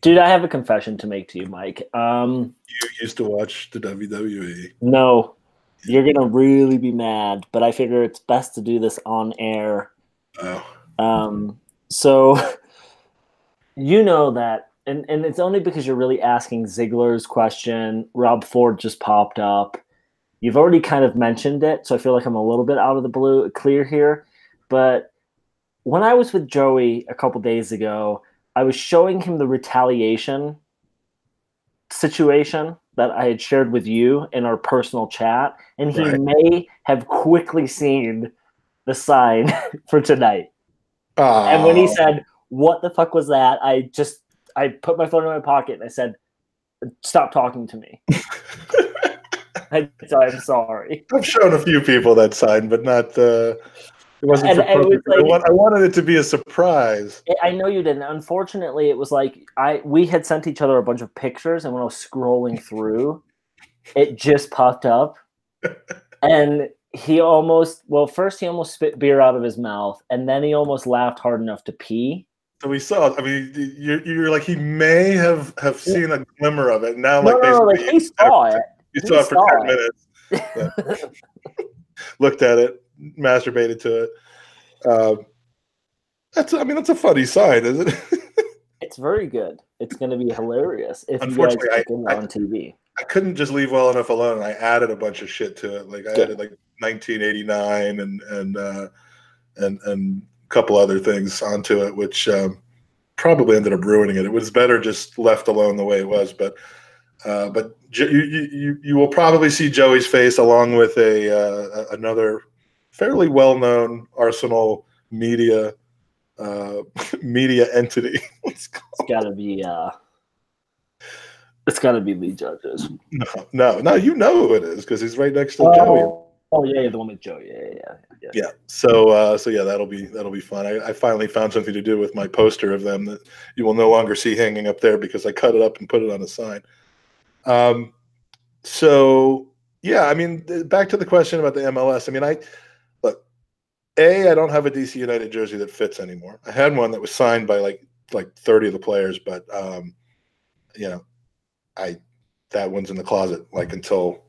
Dude, I have a confession to make to you, Mike. You used to watch the WWE. No, you're going to really be mad, but I figure it's best to do this on air. Oh. So you know that, and it's only because you're really asking Ziegler's question. Rob Ford just popped up. You've already kind of mentioned it, so I feel like I'm a little bit out of the clear here. But when I was with Joey a couple days ago, I was showing him the retaliation situation that I had shared with you in our personal chat, and he may have quickly seen the sign for tonight. Oh. And when he said, "What the fuck was that?" I put my phone in my pocket and I said, "Stop talking to me." I'm sorry. I've shown a few people that sign, but not. It wasn't. I wanted it to be a surprise. I know you didn't. Unfortunately, it was we had sent each other a bunch of pictures, and when I was scrolling through, it just popped up, and he almost spit beer out of his mouth, and then he almost laughed hard enough to pee. So we saw. You're like he may have seen a glimmer of it. Now, he saw it. You saw it for 10 minutes. Yeah. Looked at it, masturbated to it. That's a funny sign, isn't it? It's very good. It's going to be hilarious if you guys Unfortunately, get it on TV. I couldn't just leave well enough alone. I added a bunch of shit to it. Like I added like 1989 and a couple other things onto it, which probably ended up ruining it. It was better just left alone the way it was. But you will probably see Joey's face along with another fairly well-known Arsenal media entity. It's gotta be Lee Judges. No, you know who it is because he's right next to Joey. Oh yeah, the one with Joey. Yeah. So yeah, that'll be fun. I finally found something to do with my poster of them that you will no longer see hanging up there because I cut it up and put it on a sign. So yeah, I mean, back to the question about the MLS. I mean, I don't have a DC United jersey that fits anymore. I had one that was signed by like 30 of the players, but that one's in the closet until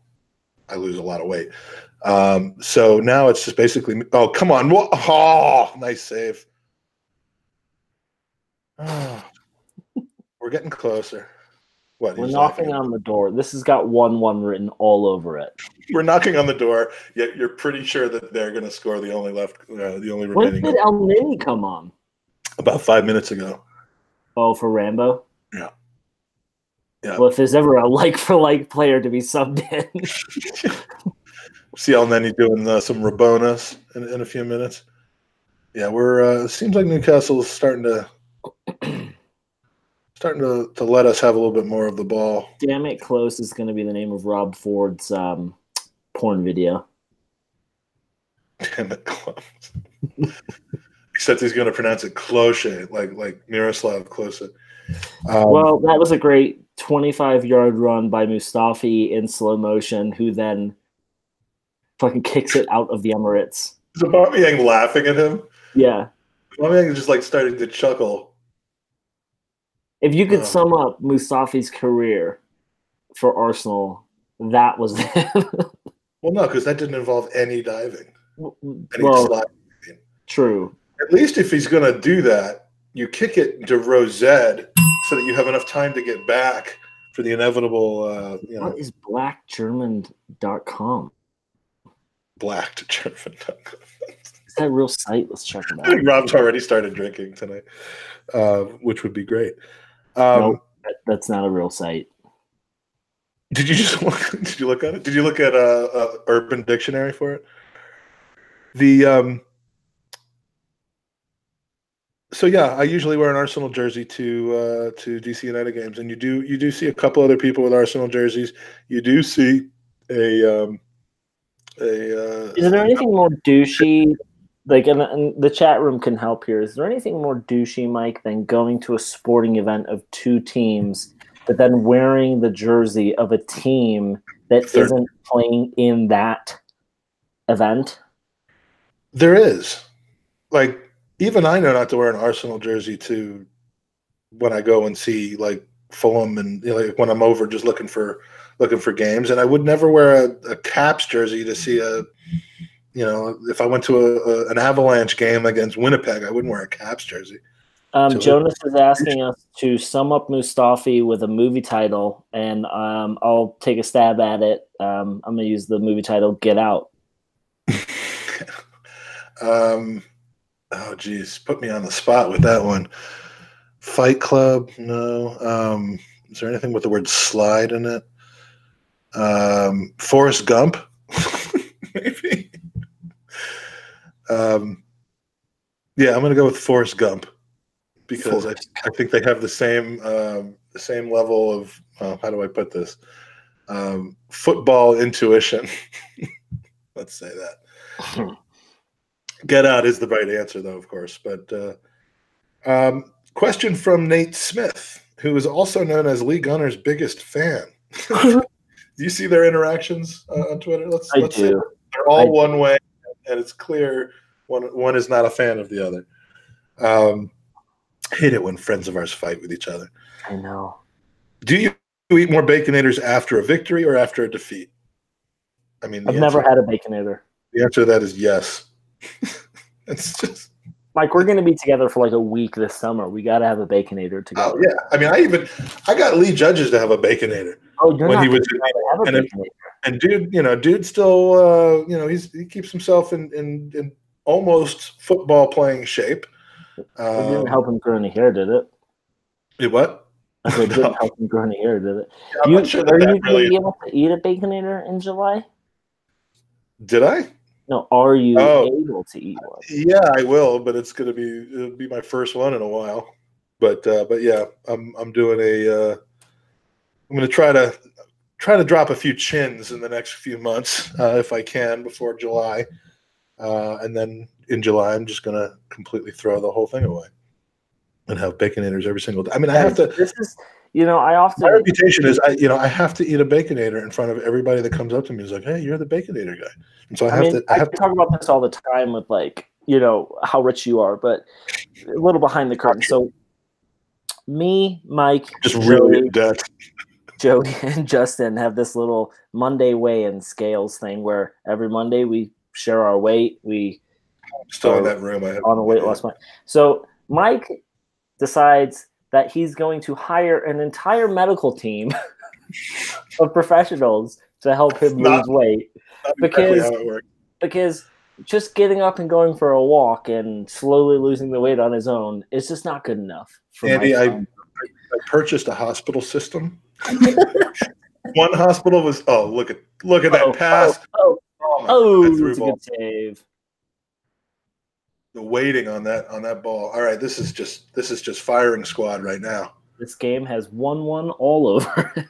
I lose a lot of weight. So now it's just basically, oh, come on. Oh, nice save. Oh, we're getting closer. What? We're knocking on the door. This has got 1-1 written all over it. We're knocking on the door, yet you're pretty sure that they're going to score the only remaining. When did El Nini come on? About 5 minutes ago. Oh, for Rambo? Yeah. Well, if there's ever a like-for-like player to be subbed in. See El Nini doing some Rabonas in a few minutes. Yeah, it seems like Newcastle is starting to let us have a little bit more of the ball. Damn It Close is going to be the name of Rob Ford's porn video. Damn It Close. Except he's going to pronounce it Cloche, like Miroslav Klose. Well, that was a great 25-yard run by Mustafi in slow motion, who then fucking kicks it out of the Emirates. Is Aubameyang laughing at him? Yeah. Aubameyang is just starting to chuckle. If you could sum up Mustafi's career for Arsenal, that was it. Well, no, because that didn't involve any diving. Sliding. True. At least if he's going to do that, you kick it to Rosed so that you have enough time to get back for the inevitable. What is blackgerman.com? Blackgerman.com. Is that a real site? Let's check it out. I think Rob's already started drinking tonight, which would be great. No, that's not a real site. Did you look at it? Did you look at Urban Dictionary for it? So yeah, I usually wear an Arsenal jersey to DC United games, and you do see a couple other people with Arsenal jerseys. You do see Is there anything more douchey? And the chat room can help here. Is there anything more douchey, Mike, than going to a sporting event of two teams, but then wearing the jersey of a team that isn't playing in that event? There is. Even I know not to wear an Arsenal jersey to when I go and see Fulham and when I'm over just looking for games, and I would never wear a Caps jersey to see if I went to an Avalanche game against Winnipeg, I wouldn't wear a Caps jersey. Jonas is asking us to sum up Mustafi with a movie title, and I'll take a stab at it. I'm going to use the movie title Get Out. Oh, geez. Put me on the spot with that one. Fight Club? No. Is there anything with the word slide in it? Forrest Gump? Maybe. Yeah, I'm going to go with Forrest Gump because I think they have the same level of how do I put this? Football intuition. Let's say that. Get Out is the right answer, though, of course. But question from Nate Smith, who is also known as Lee Gunner's biggest fan. Do you see their interactions on Twitter? Let's do. Say they're all one way, and it's clear one is not a fan of the other. Hate it when friends of ours fight with each other. I know. Do you eat more Baconators after a victory or after a defeat? I mean, I've never had a Baconator. The answer to that is yes. It's just Mike, we're going to be together for a week this summer. We got to have a Baconator together. Oh yeah, I mean, I got Lee Judges to have a Baconator. Oh, you're when not he was have a Baconator. and dude still he keeps himself in almost football playing shape. It didn't help him grow any hair, did it? What? I said, it didn't help him grow any hair, did it? Yeah, I'm not sure are that you going really to be able to eat a Baconator in July? did I? No, are you Oh. able to eat one? Yeah, I will, but it'll be my first one in a while. But yeah, I'm doing I'm going to try to drop a few chins in the next few months if I can before July, and then in July I'm just going to completely throw the whole thing away and have Baconators every single day. I mean, I have to. This is, I often. My reputation is I have to eat a Baconator in front of everybody that comes up to me. Is like, hey, you're the Baconator guy, and so I have to. I have to talk about this all the time with how rich you are, but a little behind the curtain. So, me, Mike, just really in debt. Joey and Justin have this little Monday weigh-in scales thing where every Monday we share our weight. We still in that room. I have on a weight loss plan. So Mike decides that he's going to hire an entire medical team of professionals to help him lose weight because just getting up and going for a walk and slowly losing the weight on his own is just not good enough. For Andy, I purchased a hospital system. One hospital was look at that pass. That's a good save. The waiting on that ball. All right, this is just firing squad right now. This game has 1-1 all over.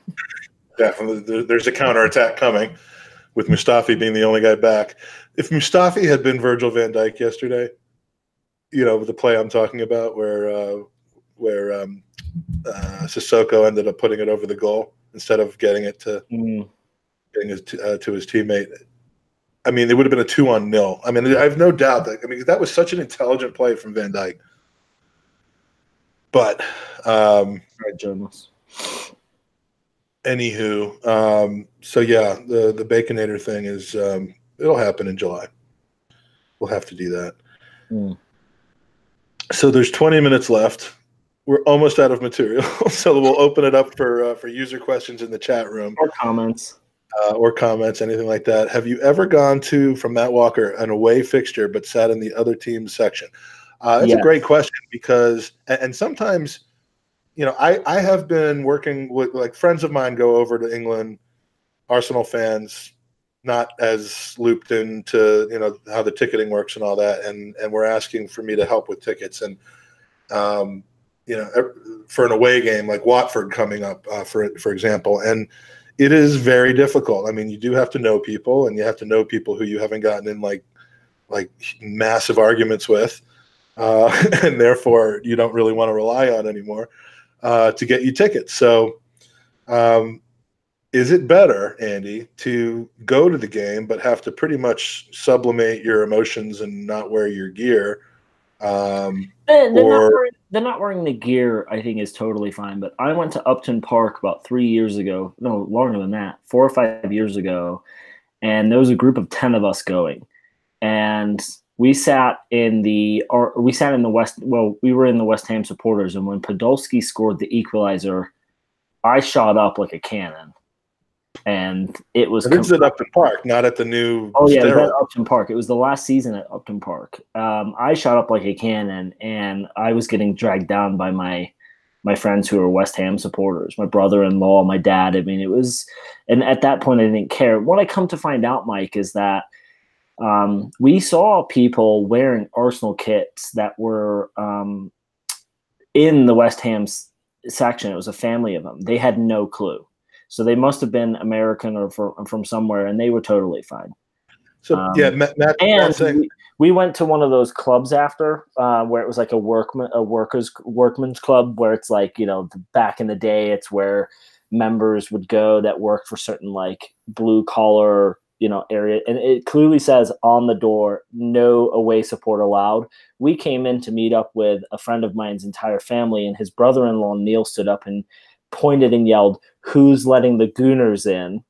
Definitely, there's a counterattack coming with Mustafi being the only guy back. If Mustafi had been Virgil van Dijk yesterday, the play I'm talking about where Sissoko ended up putting it over the goal instead of getting it to to his teammate. I mean, it would have been a 2-0. I mean, I have no doubt that was such an intelligent play from Van Dijk. But journalists. Anywho, so yeah, the Baconator thing is it'll happen in July. We'll have to do that. So there's 20 minutes left. We're almost out of material, so we'll open it up for user questions in the chat room or comments, anything like that. Have you ever gone to, from Matt Walker, an away fixture but sat in the other team's section? That's a great question because, and sometimes, I have been working with friends of mine go over to England, Arsenal fans, not as looped into how the ticketing works and all that, and we're asking for me to help with tickets and. For an away game like Watford coming up, for example, and it is very difficult. I mean, you do have to know people, and you have to know people who you haven't gotten in like massive arguments with, and therefore you don't really want to rely on anymore to get you tickets. So, is it better, Andy, to go to the game but have to pretty much sublimate your emotions and not wear your gear? They're not wearing the gear, I think, is totally fine. But I went to Upton Park about 3 years ago. No, longer than that, 4 or 5 years ago. And there was a group of 10 of us going. And we sat in the West. Well, we were in the West Ham supporters. And when Podolski scored the equalizer, I shot up like a cannon. And it was. This is at Upton Park, not at the new. Oh yeah, it was at Upton Park. It was the last season at Upton Park. I shot up like a cannon, and I was getting dragged down by my friends who were West Ham supporters, my brother-in-law, my dad. I mean, it was, and at that point, I didn't care. What I come to find out, Mike, is that we saw people wearing Arsenal kits that were in the West Ham section. It was a family of them. They had no clue. So they must have been American or from somewhere, and they were totally fine. So Matt we went to one of those clubs after, where it was like a workman's club, where it's like back in the day, it's where members would go that worked for certain like blue collar area, and it clearly says on the door, no away support allowed. We came in to meet up with a friend of mine's entire family, and his brother-in-law Neil stood up and pointed and yelled, "Who's letting the Gooners in?"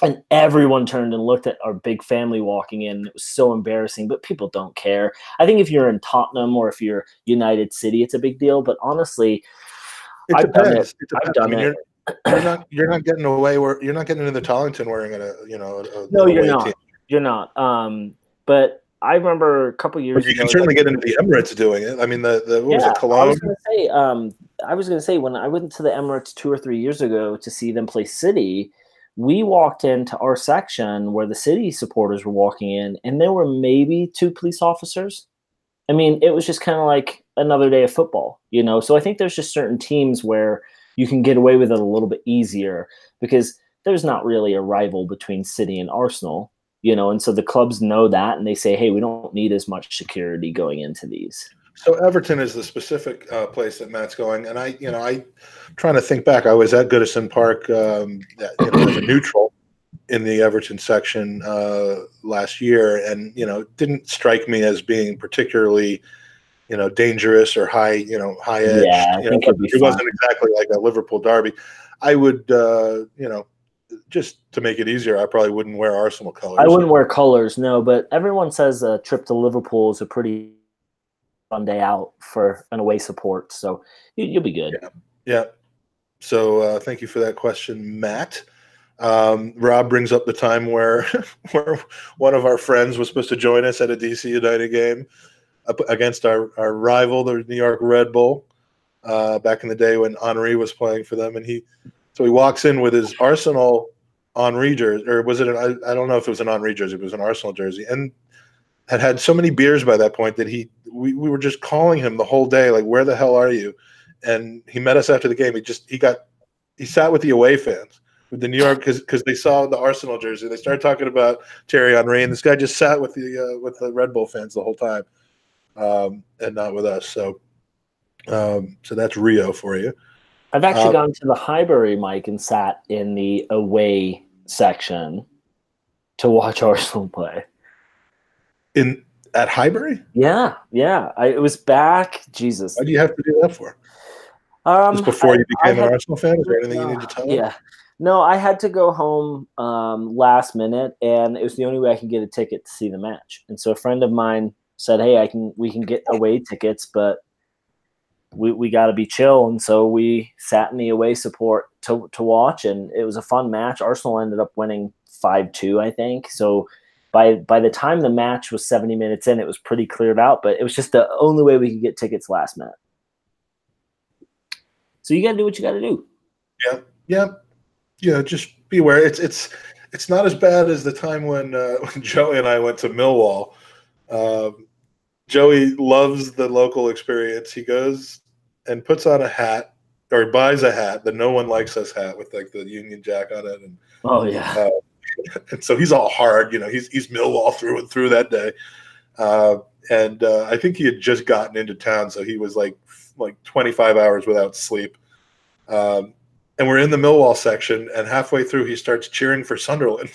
And everyone turned and looked at our big family walking in. It was so embarrassing, but people don't care. I think if you're in Tottenham or if you're United City, it's a big deal. But honestly, I've done it. You're not getting away where you're not getting into the Tollington wearing No, an you're away not. team. You're not. But I remember a couple But years you ago. can certainly get into the Emirates doing it. I mean, what was Yeah, it, Cologne? I was gonna say when I went to the Emirates 2 or 3 years ago to see them play City, we walked into our section where the City supporters were walking in, and there were maybe 2 police officers. I mean, it was just kind of like another day of football, you know? So I think there's just certain teams where you can get away with it a little bit easier because there's not really a rival between City and Arsenal, you know? And so the clubs know that and they say, hey, we don't need as much security going into these. So Everton is the specific place that Matt's going, and I trying to think back. I was at Goodison Park, as a neutral in the Everton section last year, and it didn't strike me as being particularly dangerous or high edged. Yeah, I think it'll be It fine. wasn't exactly like a Liverpool derby. I would, just to make it easier, I probably wouldn't wear Arsenal colors. I wouldn't wear colors, no, but everyone says a trip to Liverpool is a pretty fun day out for an away support, so you'll be good. Yeah. So thank you for that question, Matt. Rob brings up the time where one of our friends was supposed to join us at a DC United game against our rival, the New York Red Bull, back in the day when Henry was playing for them, and he walks in with his Arsenal Henry jersey, or was it? I don't know if it was an Henry jersey, it was an Arsenal jersey, and had so many beers by that point that we were just calling him the whole day, like, where the hell are you? And he met us after the game. He sat with the away fans, with the New York, because they saw the Arsenal jersey. They started talking about Thierry Henry, and this guy just sat with the Red Bull fans the whole time, and not with us. So that's Rio for you. I've actually gone to the Highbury, Mike, and sat in the away section to watch Arsenal play. At Highbury? Yeah. It was back. Jesus. Why do you have to do that for? Just before you became an Arsenal fan? Is there anything you need to tell us? Yeah. No, I had to go home last minute, and it was the only way I could get a ticket to see the match. And so a friend of mine said, hey, we can get away tickets, but we got to be chill. And so we sat in the away support to watch, and it was a fun match. Arsenal ended up winning 5-2, I think. So by the time the match was 70 minutes in, it was pretty cleared out, but it was just the only way we could get tickets last minute. So you got to do what you got to do. Yeah. Just be aware. It's not as bad as the time when Joey and I went to Millwall. Joey loves the local experience. He goes and puts on a hat, or buys a hat, the No One Likes Us hat with like the Union Jack on it. And and so he's all hard, he's Millwall through and through that day. And I think he had just gotten into town, so he was like 25 hours without sleep. And we're in the Millwall section, and halfway through he starts cheering for Sunderland.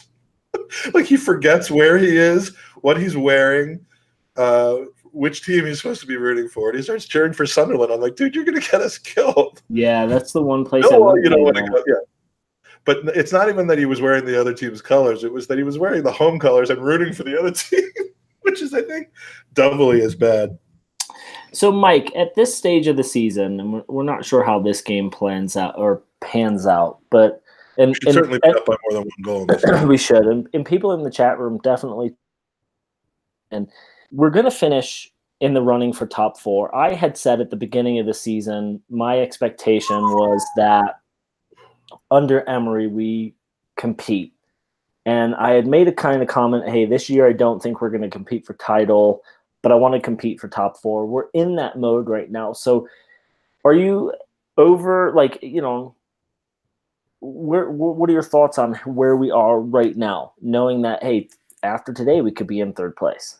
Like, he forgets where he is, what he's wearing, which team he's supposed to be rooting for, and he starts cheering for Sunderland. I'm like, dude, you're gonna get us killed. Yeah, that's the one place. But it's not even that he was wearing the other team's colors. It was that he was wearing the home colors and rooting for the other team, which is, I think, doubly as bad. So, Mike, at this stage of the season, and we're not sure how this game pans out, but we should certainly be up by more than one goal in this game. We should, and people in the chat room definitely. And we're going to finish in the running for top 4. I had said at the beginning of the season, my expectation was that under Emery, we compete. And I had made a kind of comment, hey, this year I don't think we're going to compete for title, but I want to compete for top 4. We're in that mode right now. So are you over, what are your thoughts on where we are right now, knowing that, hey, after today we could be in 3rd place?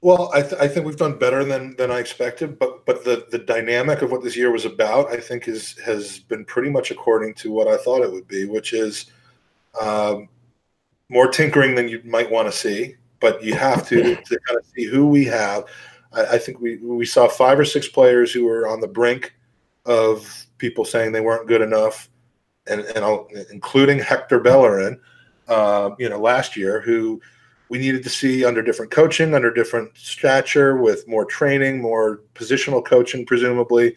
Well, I think we've done better than I expected, but the dynamic of what this year was about, I think, has been pretty much according to what I thought it would be, which is more tinkering than you might want to see, but you have to kind of see who we have. I think we saw 5 or 6 players who were on the brink of people saying they weren't good enough, and including Hector Bellerin, last year, who we needed to see under different coaching, under different stature, with more training, more positional coaching, presumably.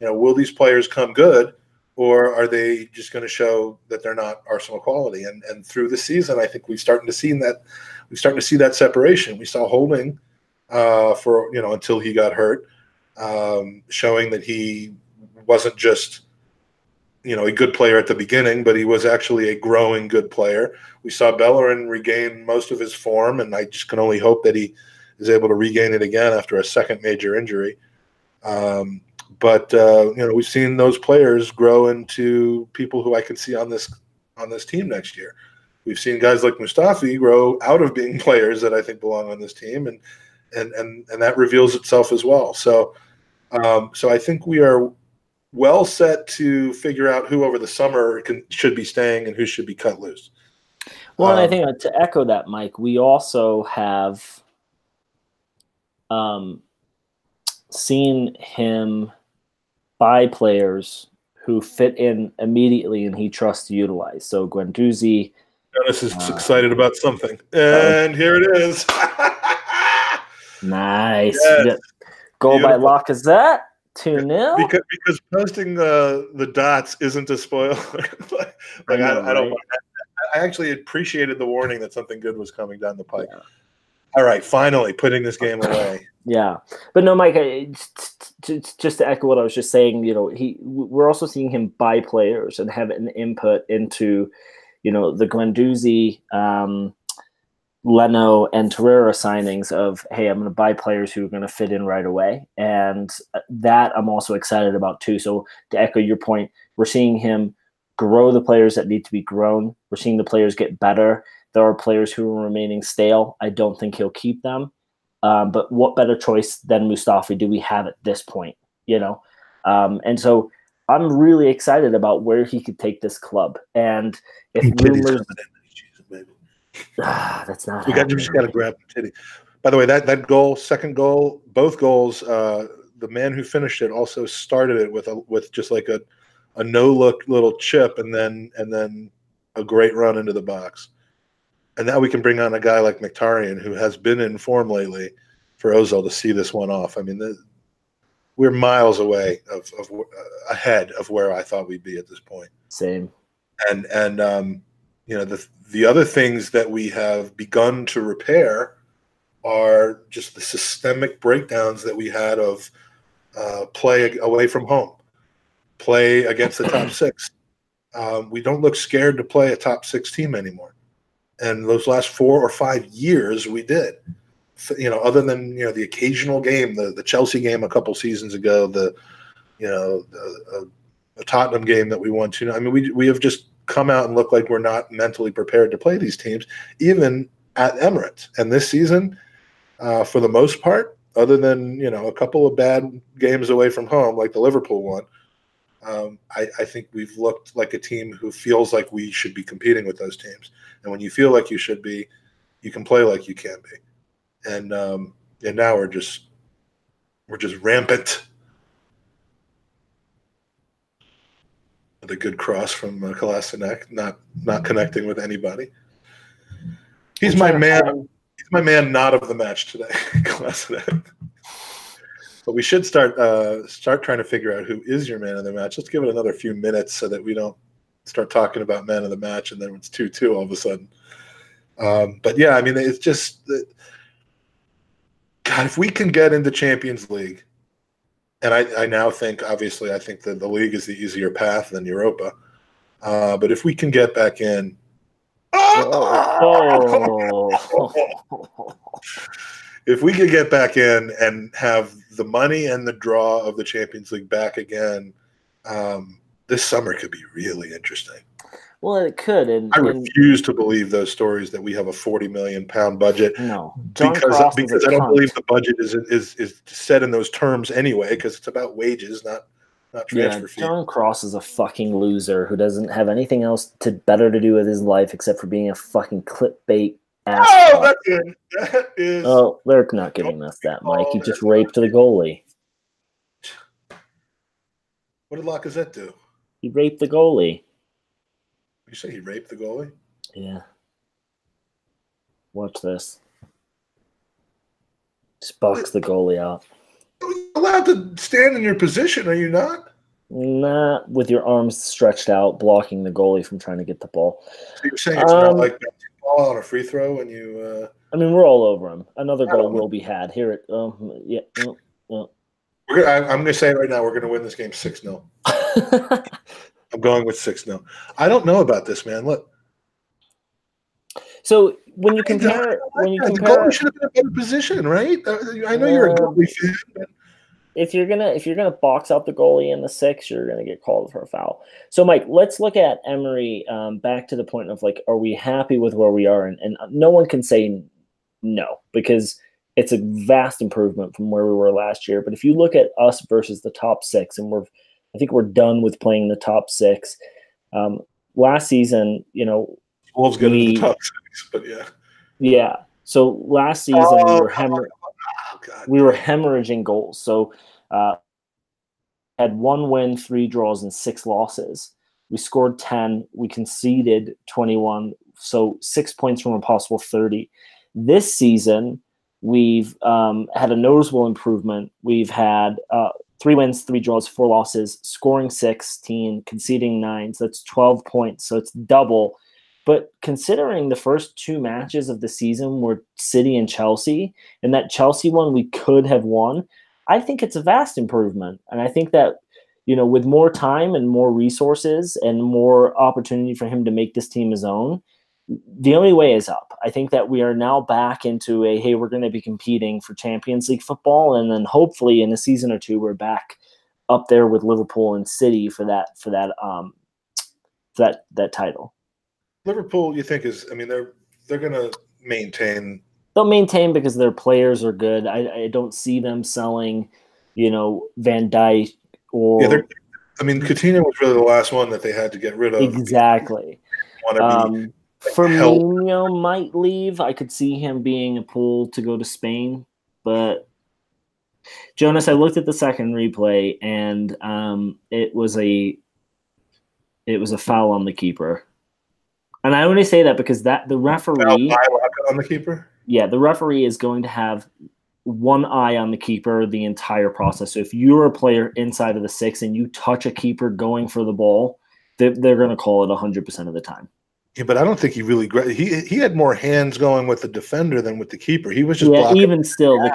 Will these players come good, or are they just going to show that they're not Arsenal quality? And through the season, I think we're starting to see that separation. We saw Holding for until he got hurt, showing that he wasn't just a good player at the beginning, but he was actually a growing good player. We saw Bellerin regain most of his form, and I just can only hope that he is able to regain it again after a second major injury. But we've seen those players grow into people who I can see on this team next year. We've seen guys like Mustafi grow out of being players that I think belong on this team, and that reveals itself as well. So I think we are well set to figure out who over the summer should be staying and who should be cut loose. Well, and I think to echo that, Mike, we also have seen him buy players who fit in immediately and he trusts to utilize. So Guendouzi. Dennis is excited about something. And here it is. Nice. Yes. Goal by Lacazette. 2-0. Because posting the dots isn't a spoiler. I don't. I actually appreciated the warning that something good was coming down the pike. Yeah. All right, finally putting this game away. Yeah, but no, Mike. Just to echo what I was just saying, we're also seeing him buy players and have an input into, the Guendouzi, Leno and Torreira signings of, hey, I'm going to buy players who are going to fit in right away. And that I'm also excited about too. So to echo your point, we're seeing him grow the players that need to be grown. We're seeing the players get better. There are players who are remaining stale. I don't think he'll keep them. But what better choice than Mustafi do we have at this point, And so I'm really excited about where he could take this club. And if rumors... that's not. We just got to grab the titty. By the way, that goal, second goal, both goals. The man who finished it also started it with just like a no look little chip, and then a great run into the box. And now we can bring on a guy like Mkhitaryan, who has been in form lately, for Ozil to see this one off. I mean, we're miles away ahead of where I thought we'd be at this point. Same. And the other things that we have begun to repair are just the systemic breakdowns that we had of play away from home, play against the top six. We don't look scared to play a top six team anymore. And those last 4 or 5 years we did. Other than the occasional game, the Chelsea game a couple seasons ago, the Tottenham game that we won 2-0. I mean, we have just come out and look like we're not mentally prepared to play these teams, even at Emirates. And this season, for the most part, other than a couple of bad games away from home, like the Liverpool one, I think we've looked like a team who feels like we should be competing with those teams. And when you feel like you should be, you can play like you can be. And now we're just rampant. With a good cross from Kolasinac, not connecting with anybody. He's my man. He's my man. Not of the match today, Kolasinac. But we should start trying to figure out who is your man of the match. Let's give it another few minutes so that we don't start talking about man of the match and then it's 2-2 all of a sudden. But yeah, I mean, it's just God. If we can get into Champions League. And I now think, obviously, I think that the league is the easier path than Europa. But if we can get back in, if we could get back in and have the money and the draw of the Champions League back again, this summer could be really interesting. Well, it could. And I refuse to believe those stories that we have a £40 million budget. No, because I don't believe the budget is set in those terms anyway. Because it's about wages, not transfer fees. John Cross is a fucking loser who doesn't have anything else better to do with his life except for being a fucking clickbait ass. Oh, that's good. That is. Oh, they're not giving us that, Mike. He just raped the goalie. What did Lacazette do? He raped the goalie. You say he raped the goalie? Yeah. Watch this. Just box the goalie out. You're allowed to stand in your position, are you not? Not with your arms stretched out, blocking the goalie from trying to get the ball. So you're saying it's more like basketball on a free throw when you. I mean, we're all over him. Another goal will be had. Here it. Yeah. I'm going to say it right now. We're going to win this game 6-0. I'm going with 6-0. I don't know about this, man. Look. So when you compare, the goalie should have been in a better position, right? I know you're a goalie fan. But if you're gonna box out the goalie in the 6, you're gonna get called for a foul. So, Mike, let's look at Emery. Back to the point of like, are we happy with where we are? And no one can say no, because it's a vast improvement from where we were last year. But if you look at us versus the top 6, and I think we're done with playing the top 6. Last season, Wolves get into the top 6, but yeah. Yeah. So last season we were hemorrhaging goals. So had 1 win, 3 draws, and 6 losses. We scored 10. We conceded 21. So 6 points from a possible 30. This season, we've had a noticeable improvement. We've had 3 wins, 3 draws, 4 losses, scoring 16, conceding 9. So that's 12 points. So it's double. But considering the first 2 matches of the season were City and Chelsea, and that Chelsea one we could have won, I think it's a vast improvement. And I think that, with more time and more resources and more opportunity for him to make this team his own, the only way is up. I think that we are now back into hey, we're going to be competing for Champions League football, and then hopefully in a season or 2 we're back up there with Liverpool and City for that title. Liverpool, you think they're going to maintain? They'll maintain because their players are good. I don't see them selling, Van Dijk or. Yeah, Coutinho was really the last one that they had to get rid of. Exactly. Firmino might leave. I could see him being a pull to go to Spain, but Jonas, I looked at the second replay and it was a foul on the keeper. And I only say that because the referee on the keeper. Yeah, the referee is going to have one eye on the keeper the entire process. So if you're a player inside of the 6 and you touch a keeper going for the ball, they're going to call it 100% of the time. Yeah, but I don't think he really he had more hands going with the defender than with the keeper. He was just blocking. Even still, the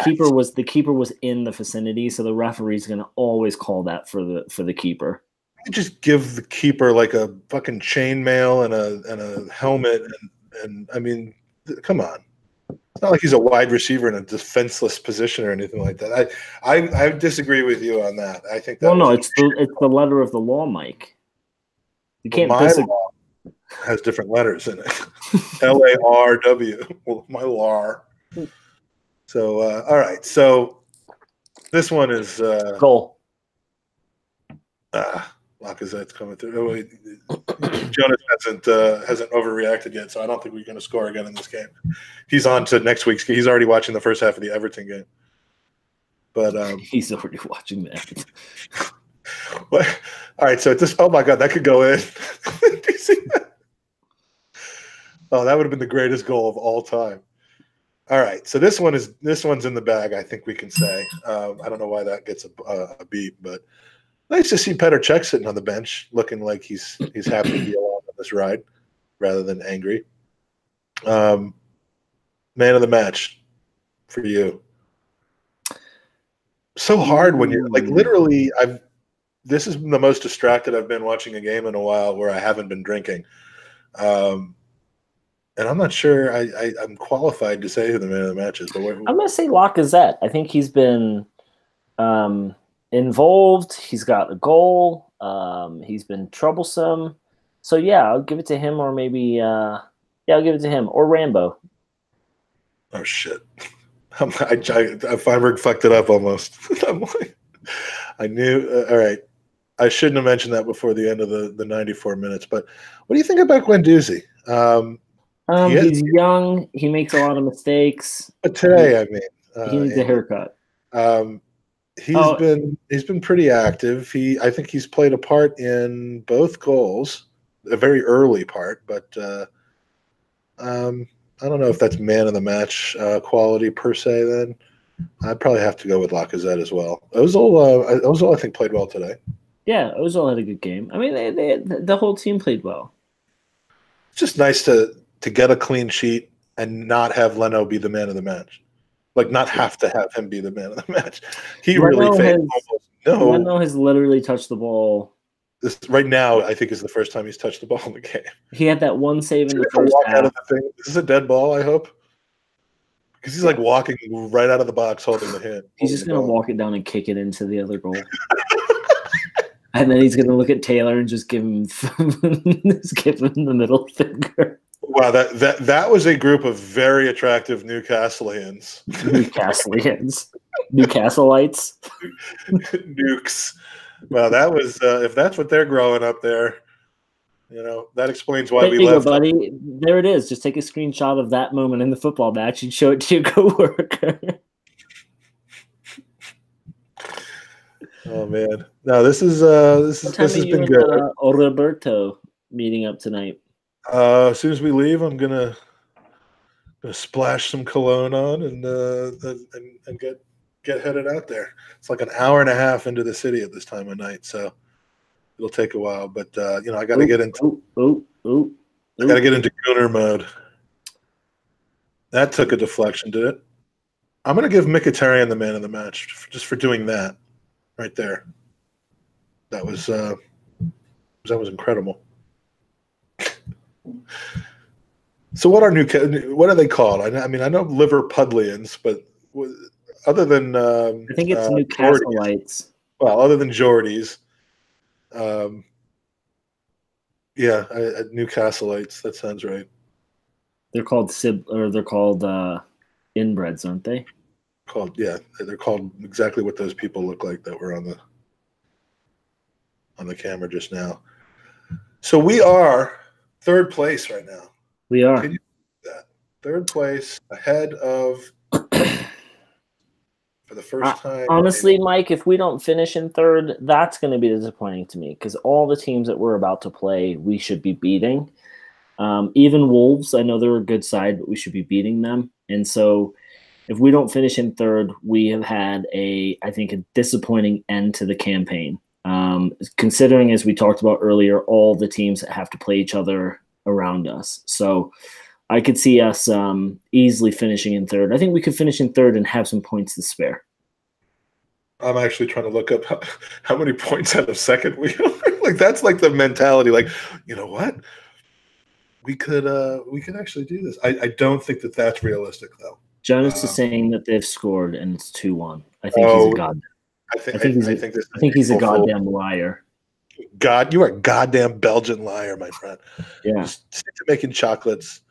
keeper was in the vicinity, so the referee's going to always call that for the keeper. You just give the keeper like a fucking chainmail and a helmet, and I mean, come on. It's not like he's a wide receiver in a defenseless position or anything like that. I disagree with you on that. I think that. Well, no, it's the letter of the law, Mike. You can't. My law has different letters in it. LARW. Well, my LAR. So all right. So this one is goal. Lacazette's coming through. Oh, wait. Jonas hasn't overreacted yet, so I don't think we're going to score again in this game. He's on to next week's game. He's already watching the first half of the Everton game. But he's already watching the Everton. All right, so oh my God, that could go in. Did you see that? Oh, that would have been the greatest goal of all time. All right, so this one's in the bag. I think we can say. I don't know why that gets a beep, but. Nice to see Petr Cech sitting on the bench, looking like he's happy to be along on this ride, rather than angry. Man of the match for you. So hard when you're like literally. This is the most distracted I've been watching a game in a while, where I haven't been drinking, and I'm not sure I'm qualified to say who the man of the match is. But I'm going to say Lacazette. I think he's been. Involved, he's got a goal. He's been troublesome. So yeah, I'll give it to him, or maybe I'll give it to him or Rambo. Oh shit! I Feinberg fucked it up almost. I knew. All right, I shouldn't have mentioned that before the end of the 94 minutes. But what do you think about Guendouzi? He's young. He makes a lot of mistakes. But today, he needs a haircut. He's been pretty active. I think he's played a part in both goals, a very early part, but I don't know if that's man of the match quality per se. Then I'd probably have to go with Lacazette as well. Ozil I think played well today. Yeah, Ozil had a good game. I mean, the whole team played well. It's just nice to get a clean sheet and not have Leno be the man of the match. Like, not have to have him be the man of the match. He really faced almost no. Leno has literally touched the ball. This right now, I think, is the first time he's touched the ball in the game. He had that one save in the first half. Out of the thing. Is this a dead ball, I hope? Because he's like walking right out of the box holding the hand. He's just going to walk it down and kick it into the other goal. And then he's going to look at Taylor and just give him the middle finger. Wow, that was a group of very attractive Newcastleians. Newcastleites. Nukes. Well, that was if that's what they're growing up there, that explains why we left. Buddy. There it is. Just take a screenshot of that moment in the football match and show it to your coworker. Oh man, no, this has been good. Roberto meeting up tonight. As soon as we leave, I'm gonna splash some cologne on and get headed out there. It's like an hour and a half into the city at this time of night, so it'll take a while. But I got to get into I got to get into Gooner mode. That took a deflection, did it? I'm gonna give Mkhitaryan the man of the match just for doing that right there. That was incredible. So what are they called? I mean, I know Liverpudlians, but other than I think it's Newcastleites. Well, other than Geordies, Newcastleites. That sounds right. They're called inbreds, aren't they? They're called exactly what those people look like that were on the camera just now. So we are third place right now. We are. Can you do that? Third place ahead of for the first time. Honestly, Mike, if we don't finish in third, that's going to be disappointing to me because all the teams that we're about to play, we should be beating. Even Wolves, I know they're a good side, but we should be beating them. And so if we don't finish in third, we have had I think a disappointing end to the campaign. Considering, as we talked about earlier, all the teams that have to play each other around us. So I could see us easily finishing in third. I think we could finish in third and have some points to spare. I'm actually trying to look up how many points out of second we are. Like, that's like the mentality. Like, you know what? We could actually do this. I don't think that's realistic, though. Jonas is saying that they've scored and it's 2-1. I think he's a god. I think he's a goddamn liar. God, you are a goddamn Belgian liar, my friend. Yeah. Just stick to making chocolates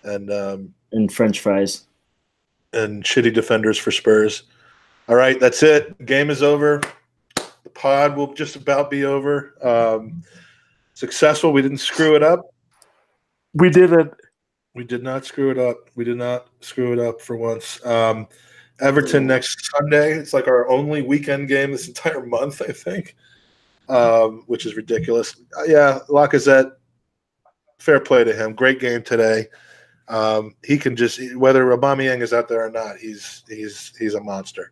and French fries and shitty defenders for Spurs. All right, that's it. Game is over. The pod will just about be over. Successful. We didn't screw it up. We didn't. We did not screw it up. We did not screw it up for once. Everton next Sunday. It's like our only weekend game this entire month, I think, which is ridiculous. Lacazette, fair play to him. Great game today. He can just, whether Aubameyang is out there or not, he's a monster.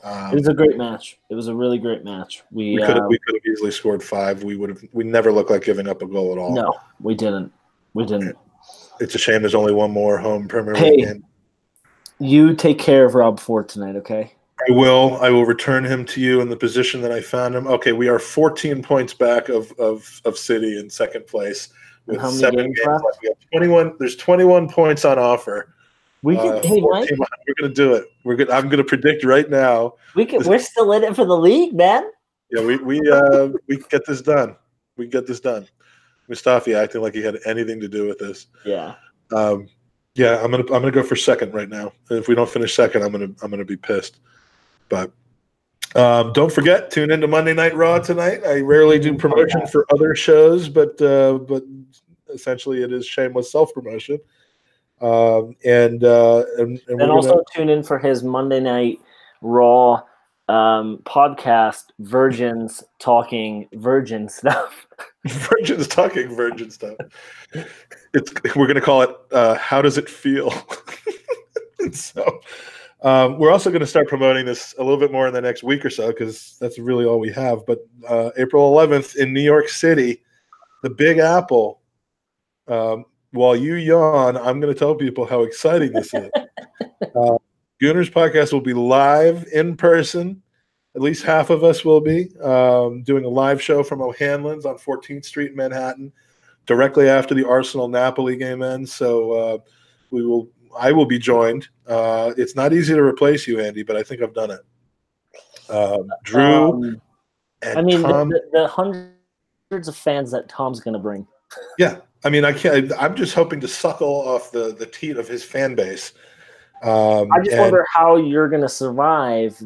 It was a great match. It was a really great match. We could have easily scored 5. We never looked like giving up a goal at all. No, we didn't. It's a shame there's only one more home Premier League game. You take care of Rob Ford tonight, okay? I will. I will return him to you in the position that I found him. Okay, we are 14 points back of City in second place with 7 games left. We have 21. There's 21 points on offer. We can. Hey, Mike, we're going to do it. I'm going to predict right now. We're still in it for the league, man. Yeah, we get this done. We get this done. Mustafi acting like he had anything to do with this. Yeah. I'm gonna go for second right now. If we don't finish second, I'm gonna be pissed. But don't forget, tune into Monday Night Raw tonight. I rarely do promotion for other shows, but essentially it is shameless self promotion. And also tune in for his Monday Night Raw podcast, Virgins Talking Virgin Stuff. Virgins Talking Virgin Stuff. We're going to call it How Does It Feel? So We're also going to start promoting this a little bit more in the next week or so because that's really all we have. But April 11th in New York City, the Big Apple. While you yawn, I'm going to tell people how exciting this is. Gooners podcast will be live in person. At least half of us will be doing a live show from O'Hanlon's on 14th Street, Manhattan, directly after the Arsenal-Napoli game ends. So I will be joined. It's not easy to replace you, Andy, but I think I've done it. Drew and Tom. The hundreds of fans that Tom's going to bring. Yeah. I mean, I'm just hoping to suckle off the teat of his fan base. I just wonder how you're going to survive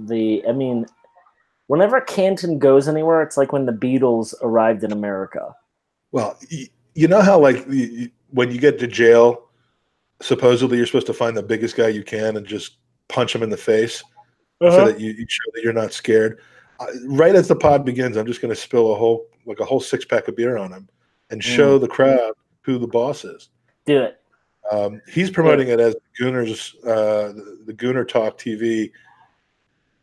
whenever Canton goes anywhere, it's like when the Beatles arrived in America. Well, you know how when you get to jail, supposedly you're supposed to find the biggest guy you can and just punch him in the face so that you show that you're not scared. Right as the pod begins, I'm just going to spill a whole 6-pack of beer on him and show the crowd who the boss is. Do it. He's promoting it as Gooners, the Gooner Talk TV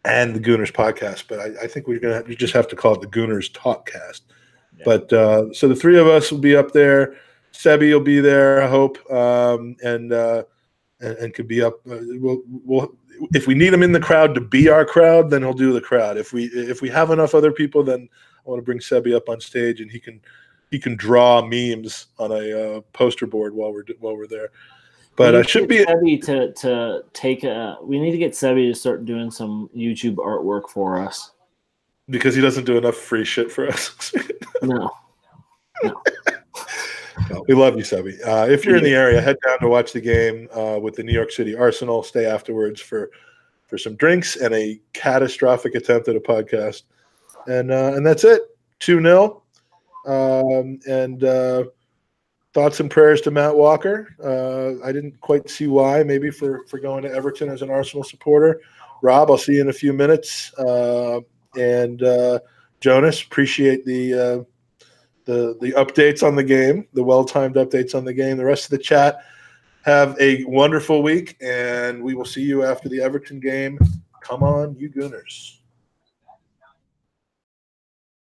and the Gooners podcast, but I think you just have to call it the Gooners Talkcast. Yeah. But so the three of us will be up there. Sebi will be there, I hope, and could be up. We'll if we need him in the crowd to be our crowd, then he'll do the crowd. If we have enough other people, then I want to bring Sebi up on stage and he can draw memes on a poster board while we're there. But I should be Sebi to take we need to get Sebi to start doing some YouTube artwork for us because he doesn't do enough free shit for us. No. No, we love you, Sebi. If you're in the area, head down to watch the game with the New York City Arsenal. Stay afterwards for some drinks and a catastrophic attempt at a podcast. And that's it. 2-0. And thoughts and prayers to Matt Walker. I didn't quite see why, maybe for going to Everton as an Arsenal supporter. Rob, I'll see you in a few minutes. And Jonas, appreciate the updates on the game, the well-timed updates on the game. The rest of the chat, have a wonderful week, and we will see you after the Everton game. Come on, you Gooners.